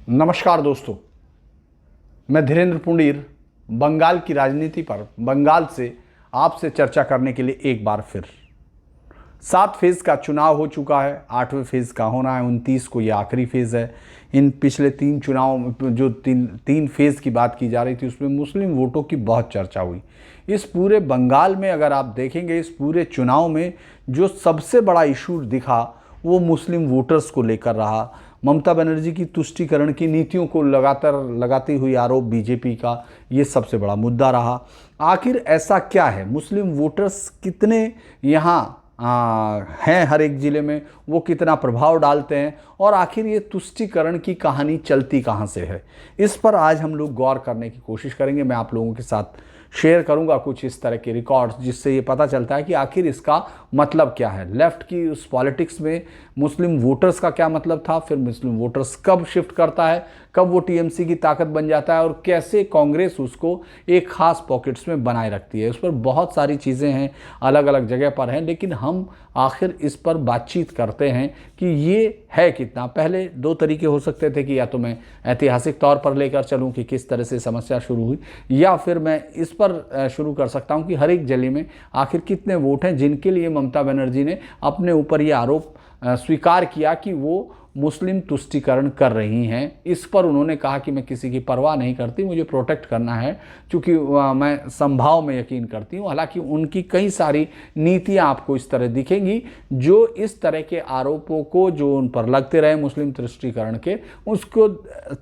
नमस्कार दोस्तों, मैं धीरेन्द्र पुंडीर बंगाल की राजनीति पर बंगाल से आपसे चर्चा करने के लिए एक बार फिर 7 फेज़ का चुनाव हो चुका है। 8वें फेज़ का होना है, 29 को ये आखिरी फेज़ है। इन पिछले 3 चुनाव जो तीन फेज़ की बात की जा रही थी उसमें मुस्लिम वोटों की बहुत चर्चा हुई। इस पूरे बंगाल में अगर आप देखेंगे, इस पूरे चुनाव में जो सबसे बड़ा इशू दिखा वो मुस्लिम वोटर्स को लेकर रहा। ममता बनर्जी की तुष्टीकरण की नीतियों को लगातार लगाती हुई आरोप बीजेपी का, ये सबसे बड़ा मुद्दा रहा। आखिर ऐसा क्या है, मुस्लिम वोटर्स कितने यहाँ हैं हर एक ज़िले में, वो कितना प्रभाव डालते हैं और आखिर ये तुष्टीकरण की कहानी चलती कहाँ से है, इस पर आज हम लोग गौर करने की कोशिश करेंगे। मैं आप लोगों के साथ शेयर करूंगा कुछ इस तरह के रिकॉर्ड्स जिससे ये पता चलता है कि आखिर इसका मतलब क्या है। लेफ्ट की उस पॉलिटिक्स में मुस्लिम वोटर्स का क्या मतलब था, फिर मुस्लिम वोटर्स कब शिफ्ट करता है, कब वो टीएमसी की ताकत बन जाता है और कैसे कांग्रेस उसको एक खास पॉकेट्स में बनाए रखती है। उस पर बहुत सारी चीज़ें हैं, अलग अलग जगह पर हैं, लेकिन हम आखिर इस पर बातचीत करते हैं कि ये है कितना। पहले 2 तरीके हो सकते थे कि या तो मैं ऐतिहासिक तौर पर लेकर चलूं कि किस तरह से समस्या शुरू हुई, या फिर मैं इस पर शुरू कर सकता हूं कि हर एक जिले में आखिर कितने वोट हैं जिनके लिए ममता बनर्जी ने अपने ऊपर ये आरोप स्वीकार किया कि वो मुस्लिम तुष्टीकरण कर रही हैं। इस पर उन्होंने कहा कि मैं किसी की परवाह नहीं करती, मुझे प्रोटेक्ट करना है क्योंकि मैं संभाव में यकीन करती हूँ। हालांकि उनकी कई सारी नीतियाँ आपको इस तरह दिखेंगी जो इस तरह के आरोपों को जो उन पर लगते रहे मुस्लिम तुष्टीकरण के, उसको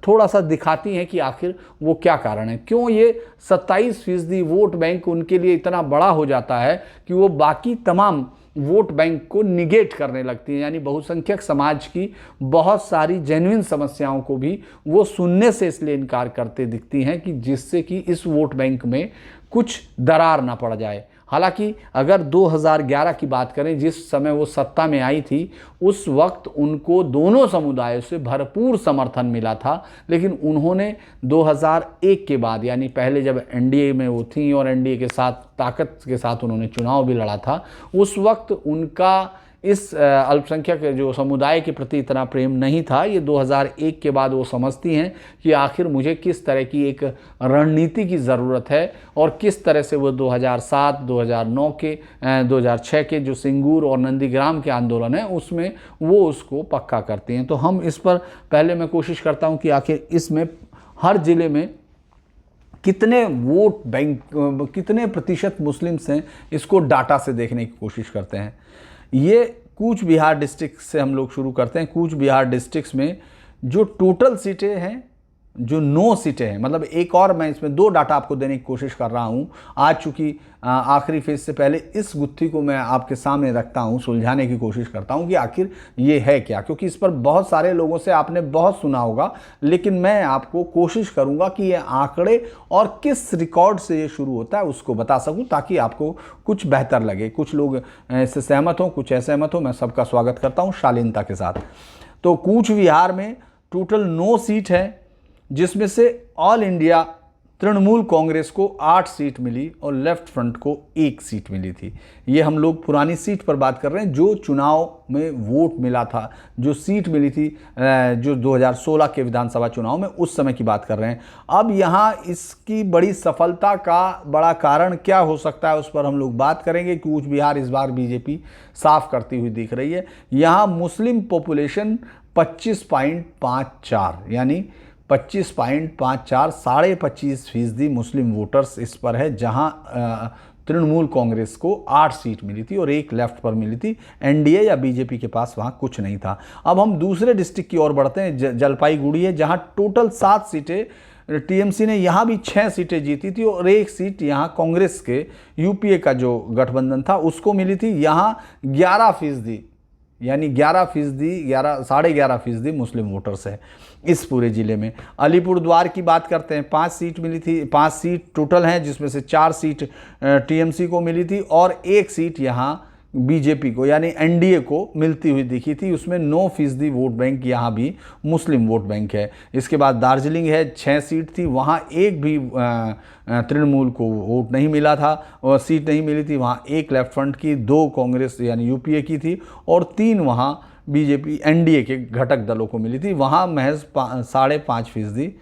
थोड़ा सा दिखाती हैं कि आखिर वो क्या कारण है, क्यों ये 27% वोट बैंक उनके लिए इतना बड़ा हो जाता है कि वो बाकी तमाम वोट बैंक को निगेट करने लगती है। यानी बहुसंख्यक समाज की बहुत सारी जेन्युइन समस्याओं को भी वो सुनने से इसलिए इनकार करते दिखती हैं कि जिससे कि इस वोट बैंक में कुछ दरार ना पड़ जाए। हालांकि अगर 2011 की बात करें, जिस समय वो सत्ता में आई थी, उस वक्त उनको दोनों समुदायों से भरपूर समर्थन मिला था, लेकिन उन्होंने 2001 के बाद, यानी पहले जब एनडीए में वो थी और एनडीए के साथ ताकत के साथ उन्होंने चुनाव भी लड़ा था, उस वक्त उनका इस अल्पसंख्यक जो समुदाय के प्रति इतना प्रेम नहीं था। ये 2001 के बाद वो समझती हैं कि आखिर मुझे किस तरह की एक रणनीति की ज़रूरत है और किस तरह से वो 2007, 2009 के 2006 के जो सिंगूर और नंदीग्राम के आंदोलन है उसमें वो उसको पक्का करती हैं। तो हम इस पर पहले मैं कोशिश करता हूँ कि आखिर इसमें हर ज़िले में कितने वोट बैंक, कितने प्रतिशत मुस्लिम्स हैं, इसको डाटा से देखने की कोशिश करते हैं। ये कूच बिहार डिस्ट्रिक्ट से हम लोग शुरू करते हैं। कूच बिहार डिस्ट्रिक्ट में जो टोटल सीटें हैं, जो 9 सीटें हैं, मतलब एक और मैं इसमें 2 डाटा आपको देने की कोशिश कर रहा हूँ। आज चूँकि आखिरी फेज से पहले इस गुत्थी को मैं आपके सामने रखता हूँ, सुलझाने की कोशिश करता हूँ कि आखिर ये है क्या, क्योंकि इस पर बहुत सारे लोगों से आपने बहुत सुना होगा, लेकिन मैं आपको कोशिश करूँगा कि ये आंकड़े और किस रिकॉर्ड से ये शुरू होता है उसको बता सकूँ, ताकि आपको कुछ बेहतर लगे। कुछ लोग इससे सहमत हों, कुछ असहमत हों, मैं सबका स्वागत करता हूँ शालीनता के साथ। तो कूच बिहार में टोटल 9 सीट है, जिसमें से ऑल इंडिया तृणमूल कांग्रेस को 8 सीट मिली और लेफ्ट फ्रंट को 1 सीट मिली थी। ये हम लोग पुरानी सीट पर बात कर रहे हैं, जो चुनाव में वोट मिला था, जो सीट मिली थी जो 2016 के विधानसभा चुनाव में, उस समय की बात कर रहे हैं। अब यहाँ इसकी बड़ी सफलता का बड़ा कारण क्या हो सकता है उस पर हम लोग बात करेंगे। कूच बिहार इस बार बीजेपी साफ करती हुई दिख रही है। यहाँ मुस्लिम पॉपुलेशन 25.54, यानी 25.54, 25.5% मुस्लिम वोटर्स इस पर है, जहां तृणमूल कांग्रेस को 8 सीट मिली थी और 1 लेफ्ट पर मिली थी। एनडीए या बीजेपी के पास वहां कुछ नहीं था। अब हम दूसरे डिस्ट्रिक्ट की ओर बढ़ते हैं। जलपाईगुड़ी है, जहां टोटल 7 सीटें टीएमसी ने, यहाँ भी 6 सीटें जीती थी और 1 सीट यहाँ कांग्रेस के यूपीए का जो गठबंधन था उसको मिली थी। यहाँ 11%, यानी 11%, 11.5% मुस्लिम वोटर्स है इस पूरे ज़िले में। अलीपुरद्वार की बात करते हैं, 5 सीट मिली थी, 5 सीट टोटल हैं, जिसमें से 4 सीट टीएमसी को मिली थी और 1 सीट यहाँ बीजेपी को यानी एनडीए को मिलती हुई दिखी थी। उसमें 9% वोट बैंक यहाँ भी मुस्लिम वोट बैंक है। इसके बाद दार्जिलिंग है, 6 सीट थी, वहाँ एक भी तृणमूल को वोट नहीं मिला था और सीट नहीं मिली थी। वहाँ 1 लेफ्ट फ्रंट की, 2 कांग्रेस यानी यूपीए की थी और 3 वहाँ बीजेपी एनडीए के घटक दलों को मिली थी। वहाँ महज 5.5%,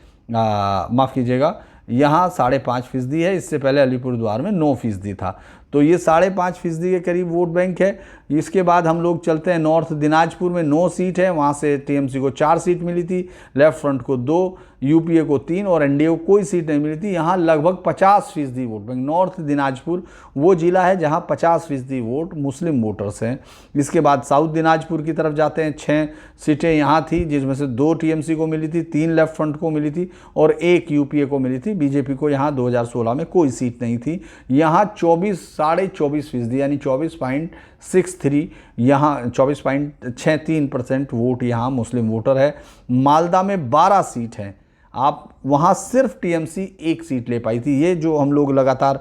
माफ़ कीजिएगा, यहाँ 5.5% है। इससे पहले अलीपुरद्वार में 9% था। तो ये 5.5% के करीब वोट बैंक है। इसके बाद हम लोग चलते हैं नॉर्थ दिनाजपुर में 9 सीट है। वहाँ से टीएमसी को 4 सीट मिली थी, लेफ्ट फ्रंट को 2, यूपीए को 3 और एनडीए को कोई सीट नहीं मिली थी। यहाँ लगभग 50% वोट बैंक। नॉर्थ दिनाजपुर वो जिला है जहाँ 50% वोट मुस्लिम वोटर्स हैं। इसके बाद साउथ दिनाजपुर की तरफ जाते हैं। 6 सीटें यहाँ थी, जिसमें से 2 टीएमसी को मिली थी, 3 लेफ्ट फ्रंट को मिली थी और 1 यूपीए को मिली थी। बीजेपी को यहाँ 2016 में कोई सीट नहीं थी। यहाँ 24.5% यानी 24.63, यहाँ 24.63% वोट यहाँ मुस्लिम वोटर है। मालदा में 12 सीट हैं। आप वहाँ सिर्फ टीएमसी 1 सीट ले पाई थी। ये जो हम लोग लगातार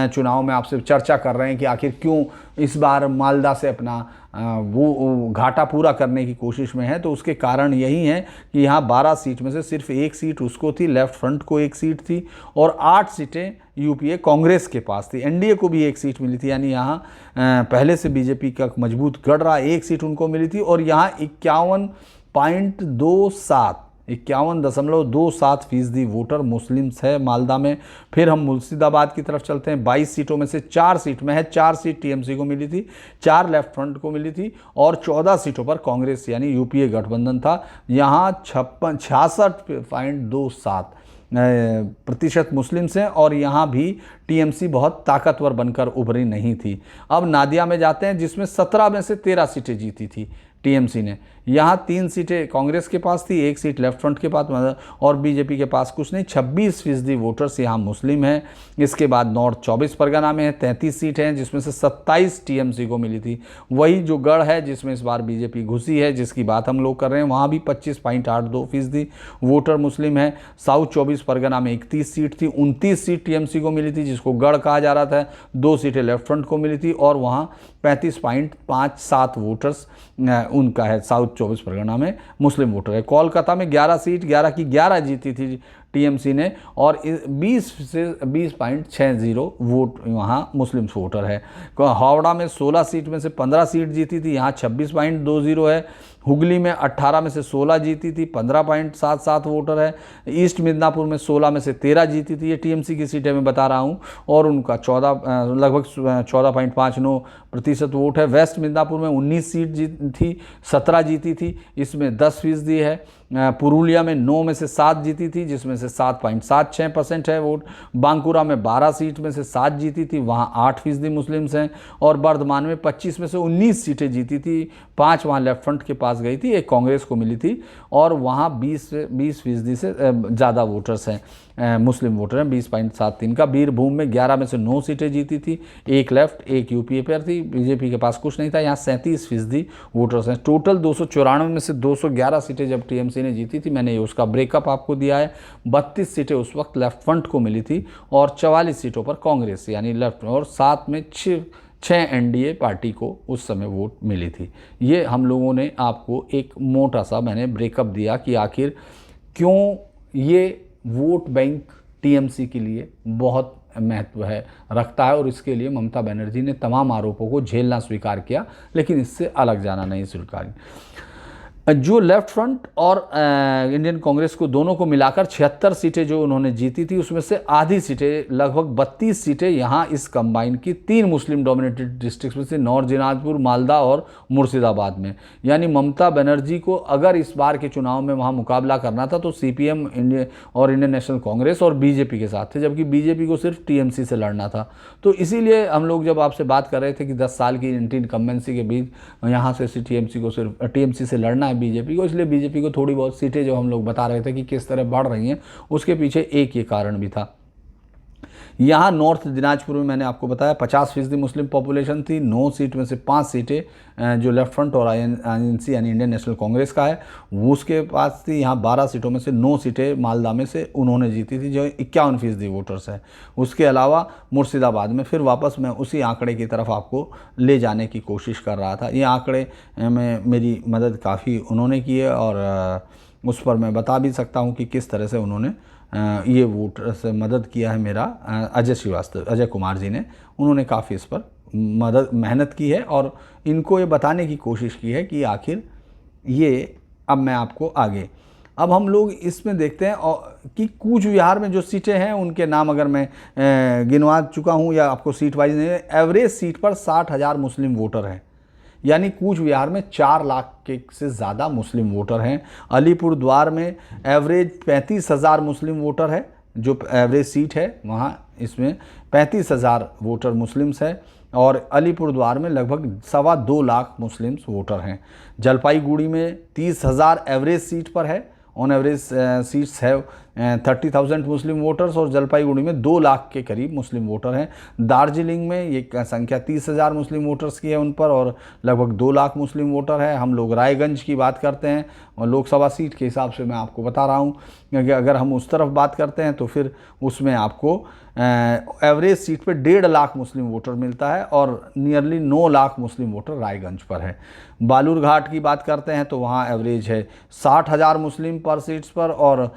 चुनाव में आपसे चर्चा कर रहे हैं कि आखिर क्यों इस बार मालदा से अपना वो घाटा पूरा करने की कोशिश में है, तो उसके कारण यही है कि यहाँ 12 सीट में से सिर्फ 1 सीट उसको थी, लेफ्ट फ्रंट को 1 सीट थी और 8 सीटें यूपीए कांग्रेस के पास थी। एनडीए को भी 1 सीट मिली थी, यानी यहाँ पहले से बीजेपी का मजबूत गढ़ रहा, 1 सीट उनको मिली थी और यहाँ 51.27% वोटर मुस्लिम्स है मालदा में। फिर हम मुर्शिदाबाद की तरफ चलते हैं। 22 सीटों में से 4 सीट में है, 4 सीट टीएमसी को मिली थी, 4 लेफ्ट फ्रंट को मिली थी और 14 सीटों पर कांग्रेस यानी यूपीए गठबंधन था। यहाँ 66.27% मुस्लिम्स हैं और यहाँ भी टीएमसी बहुत ताकतवर बनकर उभरी नहीं थी। अब नादिया में जाते हैं, जिसमें 17 में से 13 सीटें जीती थी टीएमसी ने। यहाँ 3 सीटें कांग्रेस के पास थी, 1 सीट लेफ्ट फ्रंट के पास और बीजेपी के पास कुछ नहीं। 26% वोटर्स यहाँ मुस्लिम हैं। इसके बाद नॉर्थ 24 परगना में है, 33 सीट हैं, जिसमें से 27 टीएमसी को मिली थी। वही जो गढ़ है जिसमें इस बार बीजेपी घुसी है, जिसकी बात हम लोग कर रहे हैं, वहाँ भी 25.82% वोटर मुस्लिम है। साउथ 24 परगना में 31 सीट थी, 29 सीट टीएमसी को मिली थी, जिसको गढ़ कहा जा रहा था। 2 सीटें लेफ्ट फ्रंट को मिली थी और वहाँ 35.57 वोटर्स उनका है, साउथ 24 परगना में मुस्लिम वोटर है। कोलकाता में 11 सीट, 11 की 11 जीती थी टीएमसी ने और 20 से 20.60 वोट वहाँ मुस्लिम वोटर है। हावड़ा में 16 सीट में से 15 सीट जीती थी, यहाँ 26.20 है। हुगली में 18 में से 16 जीती थी, 15.77 वोटर है। ईस्ट मिदनापुर में 16 में से 13 जीती थी, ये टीएमसी की सीटें मैं बता रहा हूँ और उनका लगभग 14.59% वोट है। वेस्ट मिदनापुर में 19 सीट थी, 17 जीती थी, इसमें 10% है। पुरुलिया में 9 में से 7 जीती थी, जिसमें से 7.76% है वोट। बांकुरा में 12 सीट में से 7 जीती थी, वहाँ 8% मुस्लिम्स हैं और बर्धमान में 25 में से 19 सीटें जीती थी, 5 वहाँ लेफ्ट फ्रंट के पास गई थी, 1 कांग्रेस को मिली थी और वहाँ 20% से ज़्यादा वोटर्स हैं, मुस्लिम वोटर हैं, 20.73 का। बीरभूम में 11 में से 9 सीटें जीती थी, 1 लेफ्ट 1 यूपीए पर थी, बीजेपी के पास कुछ नहीं था। यहाँ 37% वोटर्स हैं। टोटल 294 में से 211 सीटें जब टीएमसी ने जीती थी, मैंने उसका ब्रेकअप आपको दिया है। 32 सीटें उस वक्त लेफ्ट फ्रंट को मिली थी और 44 सीटों पर कांग्रेस यानी लेफ्ट और 7 में 6 एनडीए पार्टी को उस समय वोट मिली थी। ये हम लोगों ने आपको एक मोटा सा मैंने ब्रेकअप दिया कि आखिर क्यों ये वोट बैंक टीएमसी के लिए बहुत महत्व रखता है और इसके लिए ममता बनर्जी ने तमाम आरोपों को झेलना स्वीकार किया, लेकिन इससे अलग जाना नहीं स्वीकार किया। जो लेफ्ट फ्रंट और इंडियन कांग्रेस को दोनों को मिलाकर 76 सीटें जो उन्होंने जीती थी, उसमें से आधी सीटें लगभग 32 सीटें यहाँ इस कंबाइन की 3 मुस्लिम डोमिनेटेड डिस्ट्रिक्ट्स में से नॉर्थ दिनाजपुर, मालदा और मुर्शिदाबाद में। यानी ममता बनर्जी को अगर इस बार के चुनाव में वहाँ मुकाबला करना था तो सीपीएम और इंडियन नेशनल कांग्रेस और बीजेपी के साथ थे, जबकि बीजेपी को सिर्फ टीएमसी से लड़ना था। तो इसीलिए हम लोग जब आपसे बात कर रहे थे कि 10 साल की इनकम्बेंसी के बीच यहाँ से टीएमसी से लड़ना है बीजेपी को, इसलिए बीजेपी को थोड़ी बहुत सीटें जो हम लोग बता रहे थे कि किस तरह बढ़ रही हैं, उसके पीछे एक ये कारण भी था। यहाँ नॉर्थ दिनाजपुर में मैंने आपको बताया 50% मुस्लिम पॉपुलेशन थी। 9 सीट में से 5 सीटें जो लेफ्ट फ्रंट और आईएनसी यानी इंडियन नेशनल कांग्रेस का है वो उसके पास थी। यहाँ 12 सीटों में से 9 सीटें मालदा में से उन्होंने जीती थी, जो 51% वोटर्स है। उसके अलावा मुर्शिदाबाद में फिर वापस मैं उसी आंकड़े की तरफ आपको ले जाने की कोशिश कर रहा था। ये आंकड़े में मेरी मदद काफ़ी उन्होंने की है और उस पर मैं बता भी सकता हूँ कि किस तरह से उन्होंने ये वोटर से मदद किया है। मेरा अजय कुमार जी ने, उन्होंने काफ़ी इस पर मेहनत की है और इनको ये बताने की कोशिश की है कि आखिर ये अब मैं आपको आगे, अब हम लोग इसमें देखते हैं कि कूच विहार में जो सीटें हैं उनके नाम अगर मैं गिनवा चुका हूँ या आपको सीट वाइज नहीं, एवरेज सीट पर 60,000 मुस्लिम वोटर हैं, यानी कूच विहार में 4 लाख के से ज़्यादा मुस्लिम वोटर हैं। अलीपुर द्वार में एवरेज 35,000 मुस्लिम वोटर है, जो एवरेज सीट है वहाँ, इसमें 35,000 वोटर मुस्लिम्स है, और अलीपुर द्वार में लगभग 2.25 लाख मुस्लिम्स वोटर हैं। जलपाईगुड़ी में 30,000 एवरेज सीट पर है, ऑन एवरेज सीट्स है 30,000 मुस्लिम वोटर्स, और जलपाईगुड़ी में 2 लाख के करीब मुस्लिम वोटर हैं। दार्जिलिंग में ये संख्या 30,000 मुस्लिम वोटर्स की है उन पर, और लगभग 2 लाख मुस्लिम वोटर है। हम लोग रायगंज की बात करते हैं, और लोकसभा सीट के हिसाब से मैं आपको बता रहा हूँ, क्योंकि अगर हम उस तरफ बात करते हैं तो फिर उसमें आपको एवरेज सीट पे 1.5 लाख मुस्लिम वोटर मिलता है, और नियरली 9 लाख मुस्लिम वोटर रायगंज पर है। बालूरघाट की बात करते हैं तो वहाँ एवरेज है 60,000 मुस्लिम पर सीट्स पर, और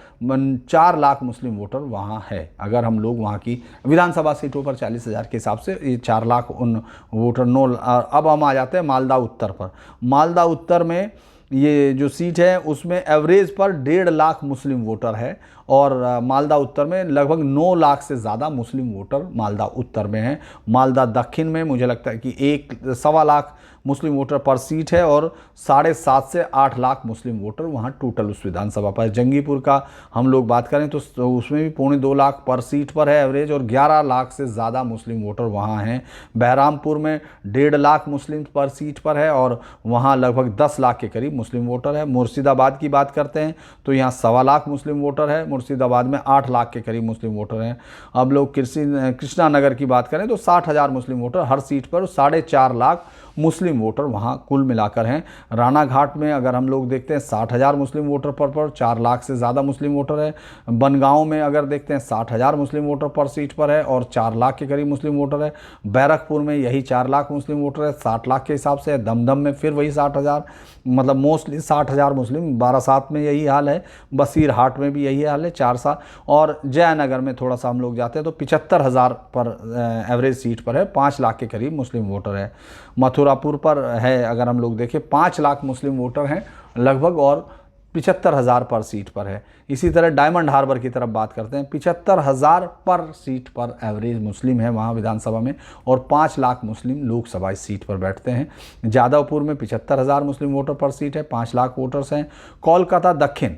4 लाख मुस्लिम वोटर वहाँ है। अगर हम लोग वहाँ की विधानसभा सीटों पर 40,000 के हिसाब से ये 4 लाख उन वोटर 9। अब हम आ जाते हैं मालदा उत्तर पर। मालदा उत्तर में ये जो सीट है उसमें एवरेज पर 1.5 लाख मुस्लिम वोटर है, और मालदा उत्तर में लगभग 9 लाख से ज़्यादा मुस्लिम वोटर मालदा उत्तर में हैं। मालदा दक्षिण में मुझे लगता है कि 1.25 लाख मुस्लिम वोटर पर सीट है, और 7.5 से 8 लाख मुस्लिम वोटर वहाँ टोटल उस विधानसभा पर। जंगीपुर का हम लोग बात करें तो उसमें भी 2.25 लाख पर सीट पर है एवरेज, और 11 लाख से ज़्यादा मुस्लिम वोटर वहाँ हैं। बहरामपुर में 1.5 लाख मुस्लिम पर सीट पर है, और वहाँ लगभग 10 लाख के करीब मुस्लिम वोटर है। मुर्शिदाबाद की बात करते हैं तो यहाँ 1.25 लाख मुस्लिम वोटर है, मुर्शिदाबाद में 8 लाख के करीब मुस्लिम वोटर हैं। अब लोग कृष्णा नगर की बात करें तो 60,000 मुस्लिम वोटर हर सीट पर, 4.5 लाख मुस्लिम वोटर वहाँ कुल मिलाकर हैं। रानाघाट में अगर हम लोग देखते हैं 60,000 मुस्लिम वोटर पर 4 लाख से ज़्यादा मुस्लिम वोटर है। बनगांव में अगर देखते हैं 60,000 मुस्लिम वोटर पर सीट पर है, और 4 लाख के करीब मुस्लिम वोटर है। बैरकपुर में यही 4 लाख मुस्लिम वोटर है, 60 लाख के हिसाब से। दमदम में फिर वही 60,000, मतलब मोस्टली 60,000 मुस्लिम। बारासात में यही हाल है, बसीरहाट में भी यही हाल है 4 साल, और जयनगर में थोड़ा सा हम लोग जाते हैं तो 75,000 पर एवरेज सीट पर है, 5 लाख के करीब मुस्लिम वोटर है। मथुरापुर पर है अगर हम लोग देखें 5 लाख मुस्लिम वोटर हैं लगभग, और 75,000 पर सीट पर है। इसी तरह डायमंड हार्बर की तरफ बात करते हैं, 75,000 पर सीट पर एवरेज मुस्लिम है वहाँ विधानसभा में, और 5 लाख मुस्लिम लोकसभा इस सीट पर बैठते हैं। जादवपुर में 75,000 मुस्लिम वोटर पर सीट है, 5 लाख वोटर्स हैं। कोलकाता दक्षिण,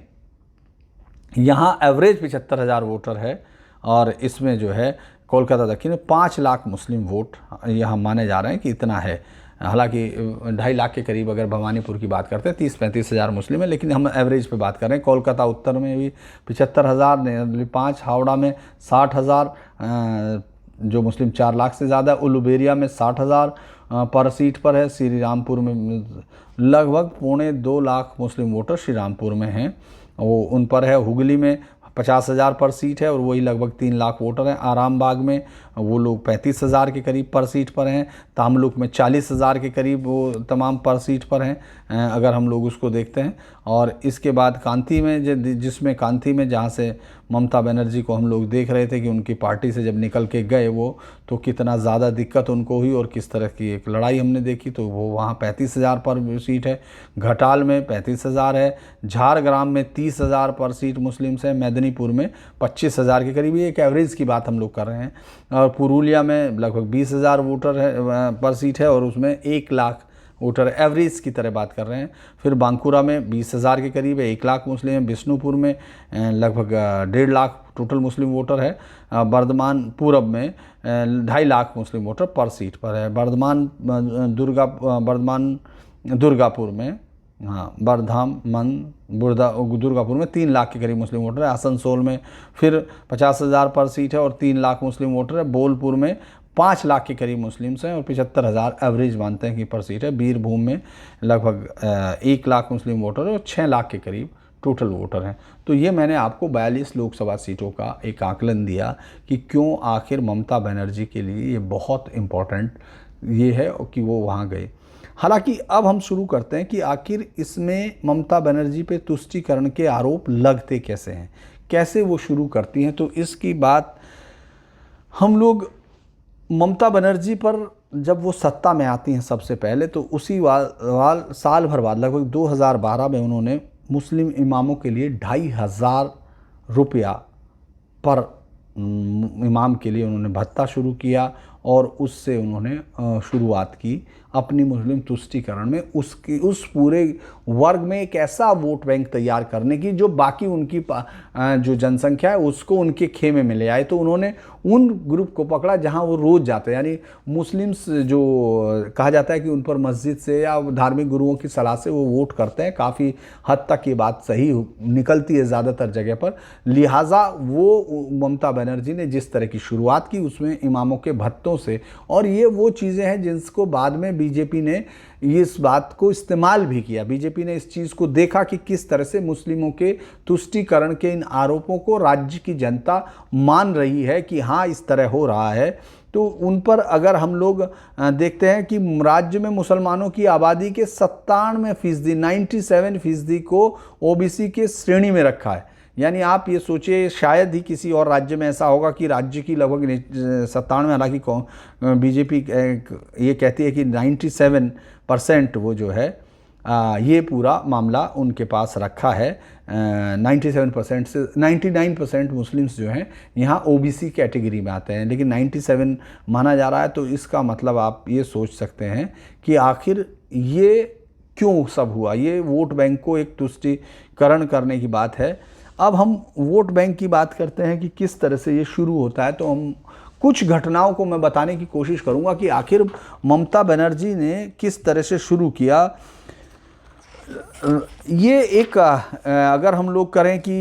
यहाँ एवरेज 75,000 वोटर है, और इसमें जो है कोलकाता दक्षिण में 5 लाख मुस्लिम वोट यहाँ माने जा रहे हैं कि इतना है। हालांकि 2.5 लाख के करीब अगर भवानीपुर की बात करते हैं 30-35 हज़ार मुस्लिम है, लेकिन हम एवरेज पे बात कर रहे हैं। कोलकाता उत्तर में भी 75,000, 5 हावड़ा में 60,000 जो मुस्लिम 4 लाख से ज़्यादा। उलुबेरिया में 60,000 पर सीट पर है। श्री रामपुर में लगभग 2.25 लाख मुस्लिम वोटर श्री रामपुर में हैं, वो उन पर है। हुगली में 50,000 पर सीट है, और वही लगभग 3 लाख वोटर हैं। आरामबाग में वो लोग 35,000 के करीब पर सीट पर हैं। तामलुक में 40,000 के करीब वो तमाम पर सीट पर हैं अगर हम लोग उसको देखते हैं। और इसके बाद कांती में, जिसमें कांती में जहाँ से ममता बनर्जी को हम लोग देख रहे थे कि उनकी पार्टी से जब निकल के गए वो, तो कितना ज़्यादा दिक्कत उनको हुई और किस तरह की एक लड़ाई हमने देखी, तो वो वहाँ 35,000 पर सीट है। घटाल में 35,000 है। झारग्राम में 30,000 पर सीट मुस्लिम्स है। मेदिनीपुर में 25,000 के करीब, ये एक एवरेज की बात हम लोग कर रहे हैं। और पुरुलिया में लगभग 20,000 वोटर है पर सीट है, और उसमें 1 लाख वोटर एवरेज की तरह बात कर रहे हैं। फिर बांकुरा में 20,000 के करीब है, 1 लाख मुस्लिम है। बिष्णुपुर में लगभग 1.5 लाख टोटल मुस्लिम वोटर है। बर्धमान पूरब में 2.5 लाख मुस्लिम वोटर पर सीट पर है। बर्धमान दुर्गापुर में, हाँ, दुर्गापुर में 3 लाख के करीब मुस्लिम वोटर है। आसनसोल में फिर 50,000 पर सीट है और 3 लाख मुस्लिम वोटर है। बोलपुर में 5 लाख के करीब मुस्लिम्स हैं और 75,000 एवरेज मानते हैं कि पर सीट है। बीरभूम में लगभग 1 लाख मुस्लिम वोटर है और 6 लाख के करीब टोटल वोटर हैं। तो ये मैंने आपको 42 लोकसभा सीटों का एक आकलन दिया कि क्यों आखिर ममता बनर्जी के लिए ये बहुत इम्पोर्टेंट ये है कि वो वहाँ गए। हालांकि अब हम शुरू करते हैं कि आखिर इसमें ममता बनर्जी पे तुष्टीकरण के आरोप लगते कैसे हैं, कैसे वो शुरू करती हैं। तो इसकी बात हम लोग ममता बनर्जी पर जब वो सत्ता में आती हैं सबसे पहले, तो उसी साल भर बाद लगभग 2012 में उन्होंने मुस्लिम इमामों के लिए 2,500 रुपया पर इमाम के लिए उन्होंने भत्ता शुरू किया और उससे उन्होंने शुरुआत की अपनी मुस्लिम तुष्टीकरण में, उस पूरे वर्ग में एक ऐसा वोट बैंक तैयार करने की जो बाकी उनकी जो जनसंख्या है उसको उनके खेमे में ले आए। तो उन्होंने उन ग्रुप को पकड़ा जहां वो रोज़ जाते हैं, यानी मुस्लिम्स जो कहा जाता है कि उन पर मस्जिद से या धार्मिक गुरुओं की सलाह से वो वोट करते हैं, काफ़ी हद तक ये बात सही निकलती है ज़्यादातर जगह पर। लिहाजा वो ममता बनर्जी ने जिस तरह की शुरुआत की उसमें इमामों के भत्तों से, और ये वो चीज़ें हैं जिसको बाद में बीजेपी ने इस बात को इस्तेमाल भी किया। बीजेपी ने इस चीज़ को देखा कि किस तरह से मुस्लिमों के तुष्टीकरण के इन आरोपों को राज्य की जनता मान रही है कि हाँ इस तरह हो रहा है, तो उन पर अगर हम लोग देखते हैं कि राज्य में मुसलमानों की आबादी के 97%, 97% को ओबीसी के श्रेणी में रखा है। यानी आप ये सोचिए, शायद ही किसी और राज्य में ऐसा होगा कि राज्य की लगभग 97, हालांकि बीजेपी ये कहती है कि 97% वो जो है ये पूरा मामला उनके पास रखा है। 97% से 99% मुस्लिम्स जो हैं यहाँ ओबीसी कैटेगरी में आते हैं, लेकिन 97 माना जा रहा है। तो इसका मतलब आप ये सोच सकते हैं कि आखिर ये क्यों सब हुआ। ये वोट बैंक को एक तुष्टीकरण करने की बात है। अब हम वोट बैंक की बात करते हैं कि किस तरह से ये शुरू होता है, तो हम कुछ घटनाओं को मैं बताने की कोशिश करूंगा कि आखिर ममता बनर्जी ने किस तरह से शुरू किया। ये एक अगर हम लोग करें कि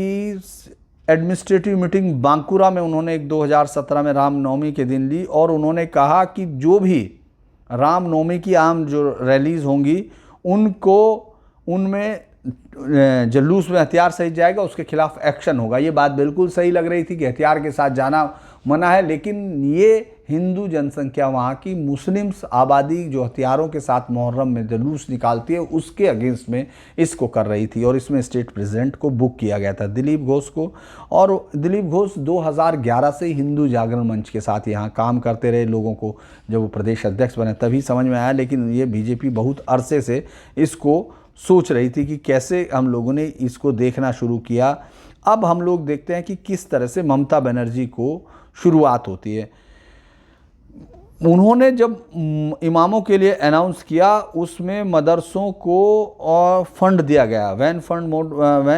एडमिनिस्ट्रेटिव मीटिंग बांकुरा में उन्होंने एक 2017 में रामनवमी के दिन ली, और उन्होंने कहा कि जो भी रामनवमी की आम जो रैलीज होंगी उनको उनमें जुलूस में हथियार सहित जाएगा, उसके खिलाफ एक्शन होगा। ये बात बिल्कुल सही लग रही थी कि हथियार के साथ जाना मना है, लेकिन ये हिंदू जनसंख्या वहाँ की मुस्लिम्स आबादी जो हथियारों के साथ मुहर्रम में जुलूस निकालती है उसके अगेंस्ट में इसको कर रही थी। और इसमें स्टेट प्रेसिडेंट को बुक किया गया था, दिलीप घोष को। और दिलीप घोष 2011 से हिंदू जागरण मंच के साथ यहाँ काम करते रहे। लोगों को जब वो प्रदेश अध्यक्ष बने तभी समझ में आया, लेकिन ये बीजेपी बहुत अरसे से इसको सोच रही थी कि कैसे हम लोगों ने इसको देखना शुरू किया। अब हम लोग देखते हैं कि किस तरह से ममता बनर्जी को शुरुआत होती है। उन्होंने जब इमामों के लिए अनाउंस किया उसमें मदरसों को और फंड दिया गया, when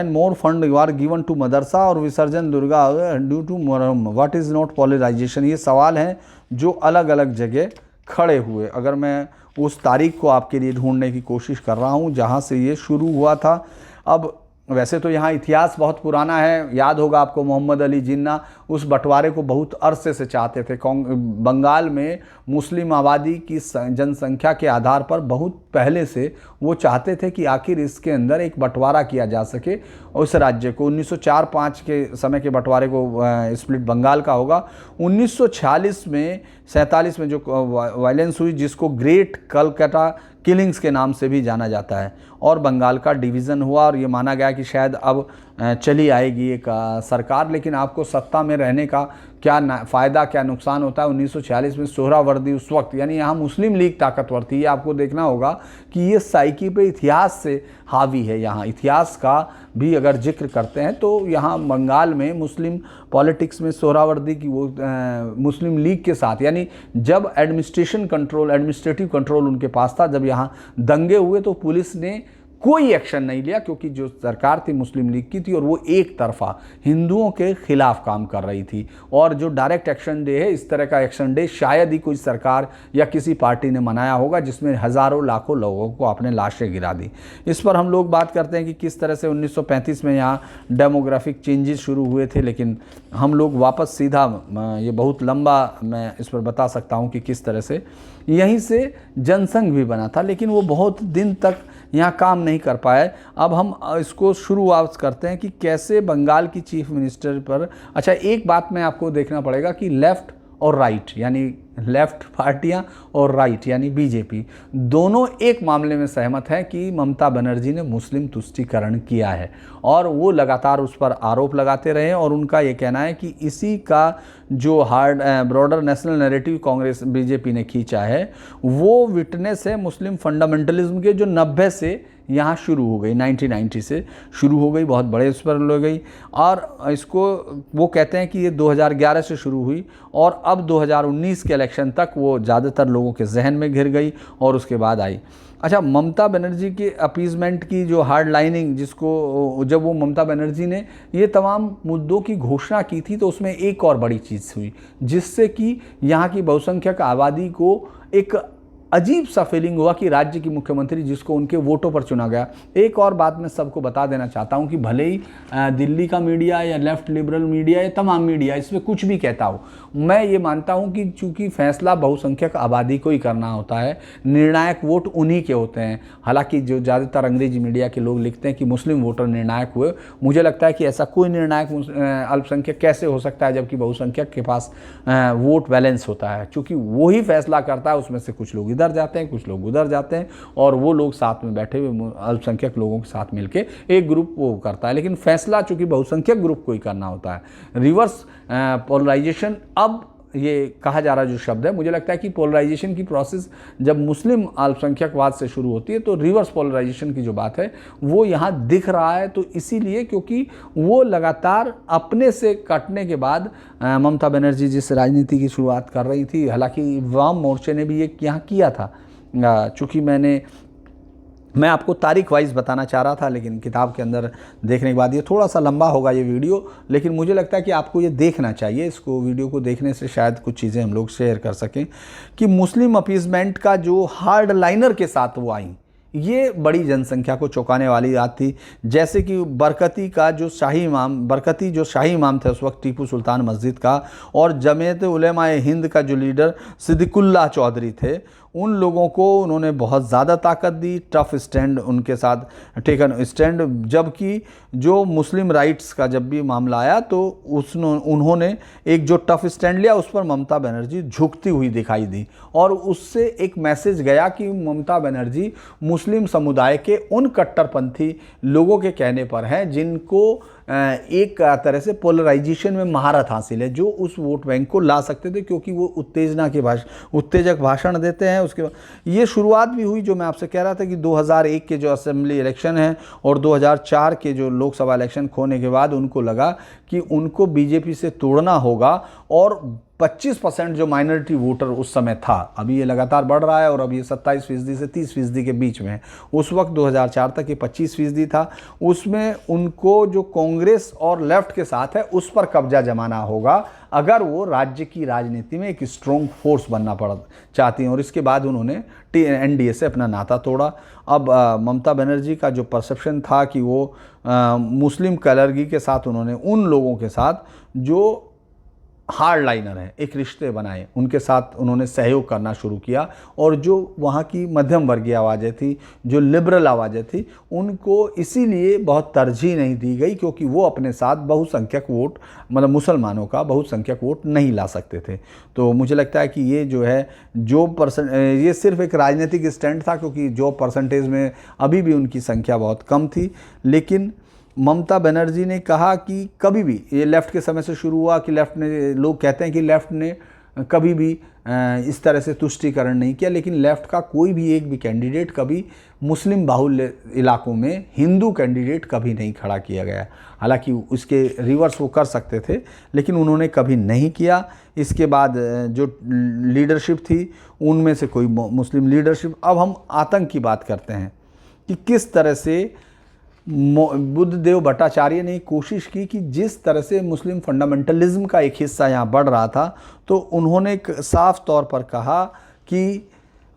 more fund are given to madrasa और विसर्जन Durga due to Muharram what is not polarisation. ये सवाल हैं जो अलग अलग जगह खड़े हुए। अगर मैं उस तारीख को आपके लिए ढूंढने की कोशिश कर रहा हूँ जहाँ से ये शुरू हुआ था। अब वैसे तो यहाँ इतिहास बहुत पुराना है, याद होगा आपको मोहम्मद अली जिन्ना उस बंटवारे को बहुत अरसे से चाहते थे। बंगाल में मुस्लिम आबादी की जनसंख्या के आधार पर बहुत पहले से वो चाहते थे कि आखिर इसके अंदर एक बंटवारा किया जा सके उस राज्य को। 1904-05 के समय के बंटवारे को स्प्लिट बंगाल का होगा। 1946 में 47 में जो वायलेंस हुई जिसको ग्रेट कलकत्ता किलिंग्स के नाम से भी जाना जाता है, और बंगाल का डिवीज़न हुआ और ये माना गया कि शायद अब चली आएगी एक सरकार। लेकिन आपको सत्ता में रहने का क्या फ़ायदा क्या नुकसान होता है। 1946 में सोहरावर्दी उस वक्त, यानी यहाँ मुस्लिम लीग ताकतवर थी। ये आपको देखना होगा कि ये साइकी पे इतिहास से हावी है। यहाँ इतिहास का भी अगर जिक्र करते हैं तो यहाँ बंगाल में मुस्लिम पॉलिटिक्स में सोहरावर्दी की वो मुस्लिम लीग के साथ, यानी जब एडमिनिस्ट्रेटिव कंट्रोल उनके पास था, जब यहाँ दंगे हुए तो पुलिस ने कोई एक्शन नहीं लिया, क्योंकि जो सरकार थी मुस्लिम लीग की थी और वो एक तरफा हिंदुओं के खिलाफ काम कर रही थी। और जो डायरेक्ट एक्शन डे है, इस तरह का एक्शन डे शायद ही कोई सरकार या किसी पार्टी ने मनाया होगा जिसमें हज़ारों लाखों लोगों को आपने लाशें गिरा दी। इस पर हम लोग बात करते हैं कि किस तरह से 1935 में यहाँ डेमोग्राफिक चेंजेस शुरू हुए थे। लेकिन हम लोग वापस सीधा, ये बहुत लंबा मैं इस पर बता सकता हूँ कि किस तरह से यहीं से जनसंघ भी बना था, लेकिन वो बहुत दिन तक यहाँ काम नहीं कर पाए। अब हम इसको शुरुआत करते हैं कि कैसे बंगाल की चीफ मिनिस्टर पर, अच्छा एक बात में आपको देखना पड़ेगा कि लेफ़्ट और राइट यानी लेफ्ट पार्टियां और राइट यानी बीजेपी, दोनों एक मामले में सहमत हैं कि ममता बनर्जी ने मुस्लिम तुष्टीकरण किया है और वो लगातार उस पर आरोप लगाते रहे। और उनका ये कहना है कि इसी का जो hard broader national narrative Congress BJP ने खींचा है वो विटनेस है मुस्लिम फंडामेंटलिज्म के, जो 90 से यहाँ शुरू हो गई, 1990 से शुरू हो गई, बहुत बड़े उस पर ले गई। और इसको वो कहते हैं कि ये 2011 से शुरू हुई और अब 2019 के इलेक्शन तक वो ज़्यादातर लोगों के जहन में घिर गई और उसके बाद आई। अच्छा, ममता बनर्जी के अपीजमेंट की जो हार्ड लाइनिंग, जिसको जब वो ममता बनर्जी ने ये तमाम मुद्दों की घोषणा की थी तो उसमें एक और बड़ी चीज़ हुई जिससे कि यहाँ की बहुसंख्यक आबादी को एक अजीब सा फीलिंग हुआ कि राज्य की मुख्यमंत्री जिसको उनके वोटों पर चुना गया। एक और बात मैं सबको बता देना चाहता हूं कि भले ही दिल्ली का मीडिया या लेफ्ट लिबरल मीडिया या तमाम मीडिया इसमें कुछ भी कहता हो, मैं ये मानता हूं कि चूंकि फैसला बहुसंख्यक आबादी को ही करना होता है, निर्णायक वोट उन्हीं के होते हैं। हालांकि जो ज़्यादातर अंग्रेजी मीडिया के लोग लिखते हैं कि मुस्लिम वोटर निर्णायक हुए, मुझे लगता है कि ऐसा कोई निर्णायक अल्पसंख्यक कैसे हो सकता है जबकि बहुसंख्यक के पास वोट बैलेंस होता है। चूँकि वही फैसला करता है, उसमें से कुछ लोग इधर जाते हैं, कुछ लोग उधर जाते हैं और वो लोग साथ में बैठे हुए अल्पसंख्यक लोगों के साथ मिलके एक ग्रुप वो करता है। लेकिन फैसला चूंकि बहुसंख्यक ग्रुप को ही करना होता है। रिवर्स पोलराइजेशन, अब ये कहा जा रहा जो शब्द है, मुझे लगता है कि पोलराइजेशन की प्रोसेस जब मुस्लिम अल्पसंख्यकवाद से शुरू होती है तो रिवर्स पोलराइजेशन की जो बात है वो यहाँ दिख रहा है। तो इसीलिए क्योंकि वो लगातार अपने से कटने के बाद ममता बनर्जी जिस राजनीति की शुरुआत कर रही थी, हालांकि वाम मोर्चे ने भी ये यहाँ किया था, चूँकि मैं आपको तारीख वाइज बताना चाह रहा था लेकिन किताब के अंदर देखने के बाद ये थोड़ा सा लंबा होगा ये वीडियो, लेकिन मुझे लगता है कि आपको ये देखना चाहिए। इसको वीडियो को देखने से शायद कुछ चीज़ें हम लोग शेयर कर सकें कि मुस्लिम अपीजमेंट का जो हार्ड लाइनर के साथ वो आई, ये बड़ी जनसंख्या को चौंकाने वाली बात थी। जैसे कि बरकती जो शाही इमाम थे उस वक्त, टीपू सुल्तान मस्जिद का, और जमीयत उलेमाए हिंद का जो लीडर सिद्दीकुल्लाह चौधरी थे, उन लोगों को उन्होंने बहुत ज़्यादा ताकत दी, टफ स्टैंड उनके साथ टेकन स्टैंड। जबकि जो मुस्लिम राइट्स का जब भी मामला आया तो उन्होंने एक जो टफ स्टैंड लिया उस पर ममता बनर्जी झुकती हुई दिखाई दी और उससे एक मैसेज गया कि ममता बनर्जी मुस्लिम समुदाय के उन कट्टरपंथी लोगों के कहने पर हैं जिनको एक तरह से पोलराइजेशन में महारत हासिल है, जो उस वोट बैंक को ला सकते थे क्योंकि वो उत्तेजक भाषण देते हैं। उसके बाद ये शुरुआत भी हुई जो मैं आपसे कह रहा था कि 2001 के जो असेंबली इलेक्शन है और 2004 के जो लोकसभा इलेक्शन खोने के बाद उनको लगा कि उनको बीजेपी से तोड़ना होगा और 25% जो माइनॉरिटी वोटर उस समय था, अभी ये लगातार बढ़ रहा है और अभी ये 27% से 30% के बीच में है। उस वक्त 2004 तक ये 25% था। उसमें उनको जो कांग्रेस और लेफ्ट के साथ है उस पर कब्जा जमाना होगा अगर वो राज्य की राजनीति में एक स्ट्रॉन्ग फोर्स बनना चाहती हैं। और इसके बाद उन्होंने एनडीए से अपना नाता तोड़ा। अब ममता बनर्जी का जो परसेप्शन था कि वो मुस्लिम कलरगी के साथ उन्होंने उन लोगों के साथ जो हार्ड लाइनर है एक रिश्ते बनाए, उनके साथ उन्होंने सहयोग करना शुरू किया और जो वहाँ की मध्यम वर्गीय आवाज़ें थी, जो लिबरल आवाज़ें थी, उनको इसीलिए बहुत तरजीह नहीं दी गई क्योंकि वो अपने साथ बहुसंख्यक वोट, मतलब मुसलमानों का बहुसंख्यक वोट नहीं ला सकते थे। तो मुझे लगता है कि ये जो है ये सिर्फ एक राजनीतिक स्टैंड था क्योंकि जो परसेंटेज में अभी भी उनकी संख्या बहुत कम थी। लेकिन ममता बनर्जी ने कहा कि कभी भी, ये लेफ़्ट के समय से शुरू हुआ कि लेफ़्ट ने, लोग कहते हैं कि लेफ़्ट ने कभी भी इस तरह से तुष्टीकरण नहीं किया, लेकिन लेफ़्ट का कोई भी एक भी कैंडिडेट कभी मुस्लिम बाहुल्य इलाकों में हिंदू कैंडिडेट कभी नहीं खड़ा किया गया। हालांकि उसके रिवर्स वो कर सकते थे लेकिन उन्होंने कभी नहीं किया। इसके बाद जो लीडरशिप थी उनमें से कोई मुस्लिम लीडरशिप। अब हम आतंक की बात करते हैं कि किस तरह से बुद्धदेव भट्टाचार्य ने कोशिश की कि जिस तरह से मुस्लिम फंडामेंटलिज्म का एक हिस्सा यहाँ बढ़ रहा था तो उन्होंने एक साफ तौर पर कहा कि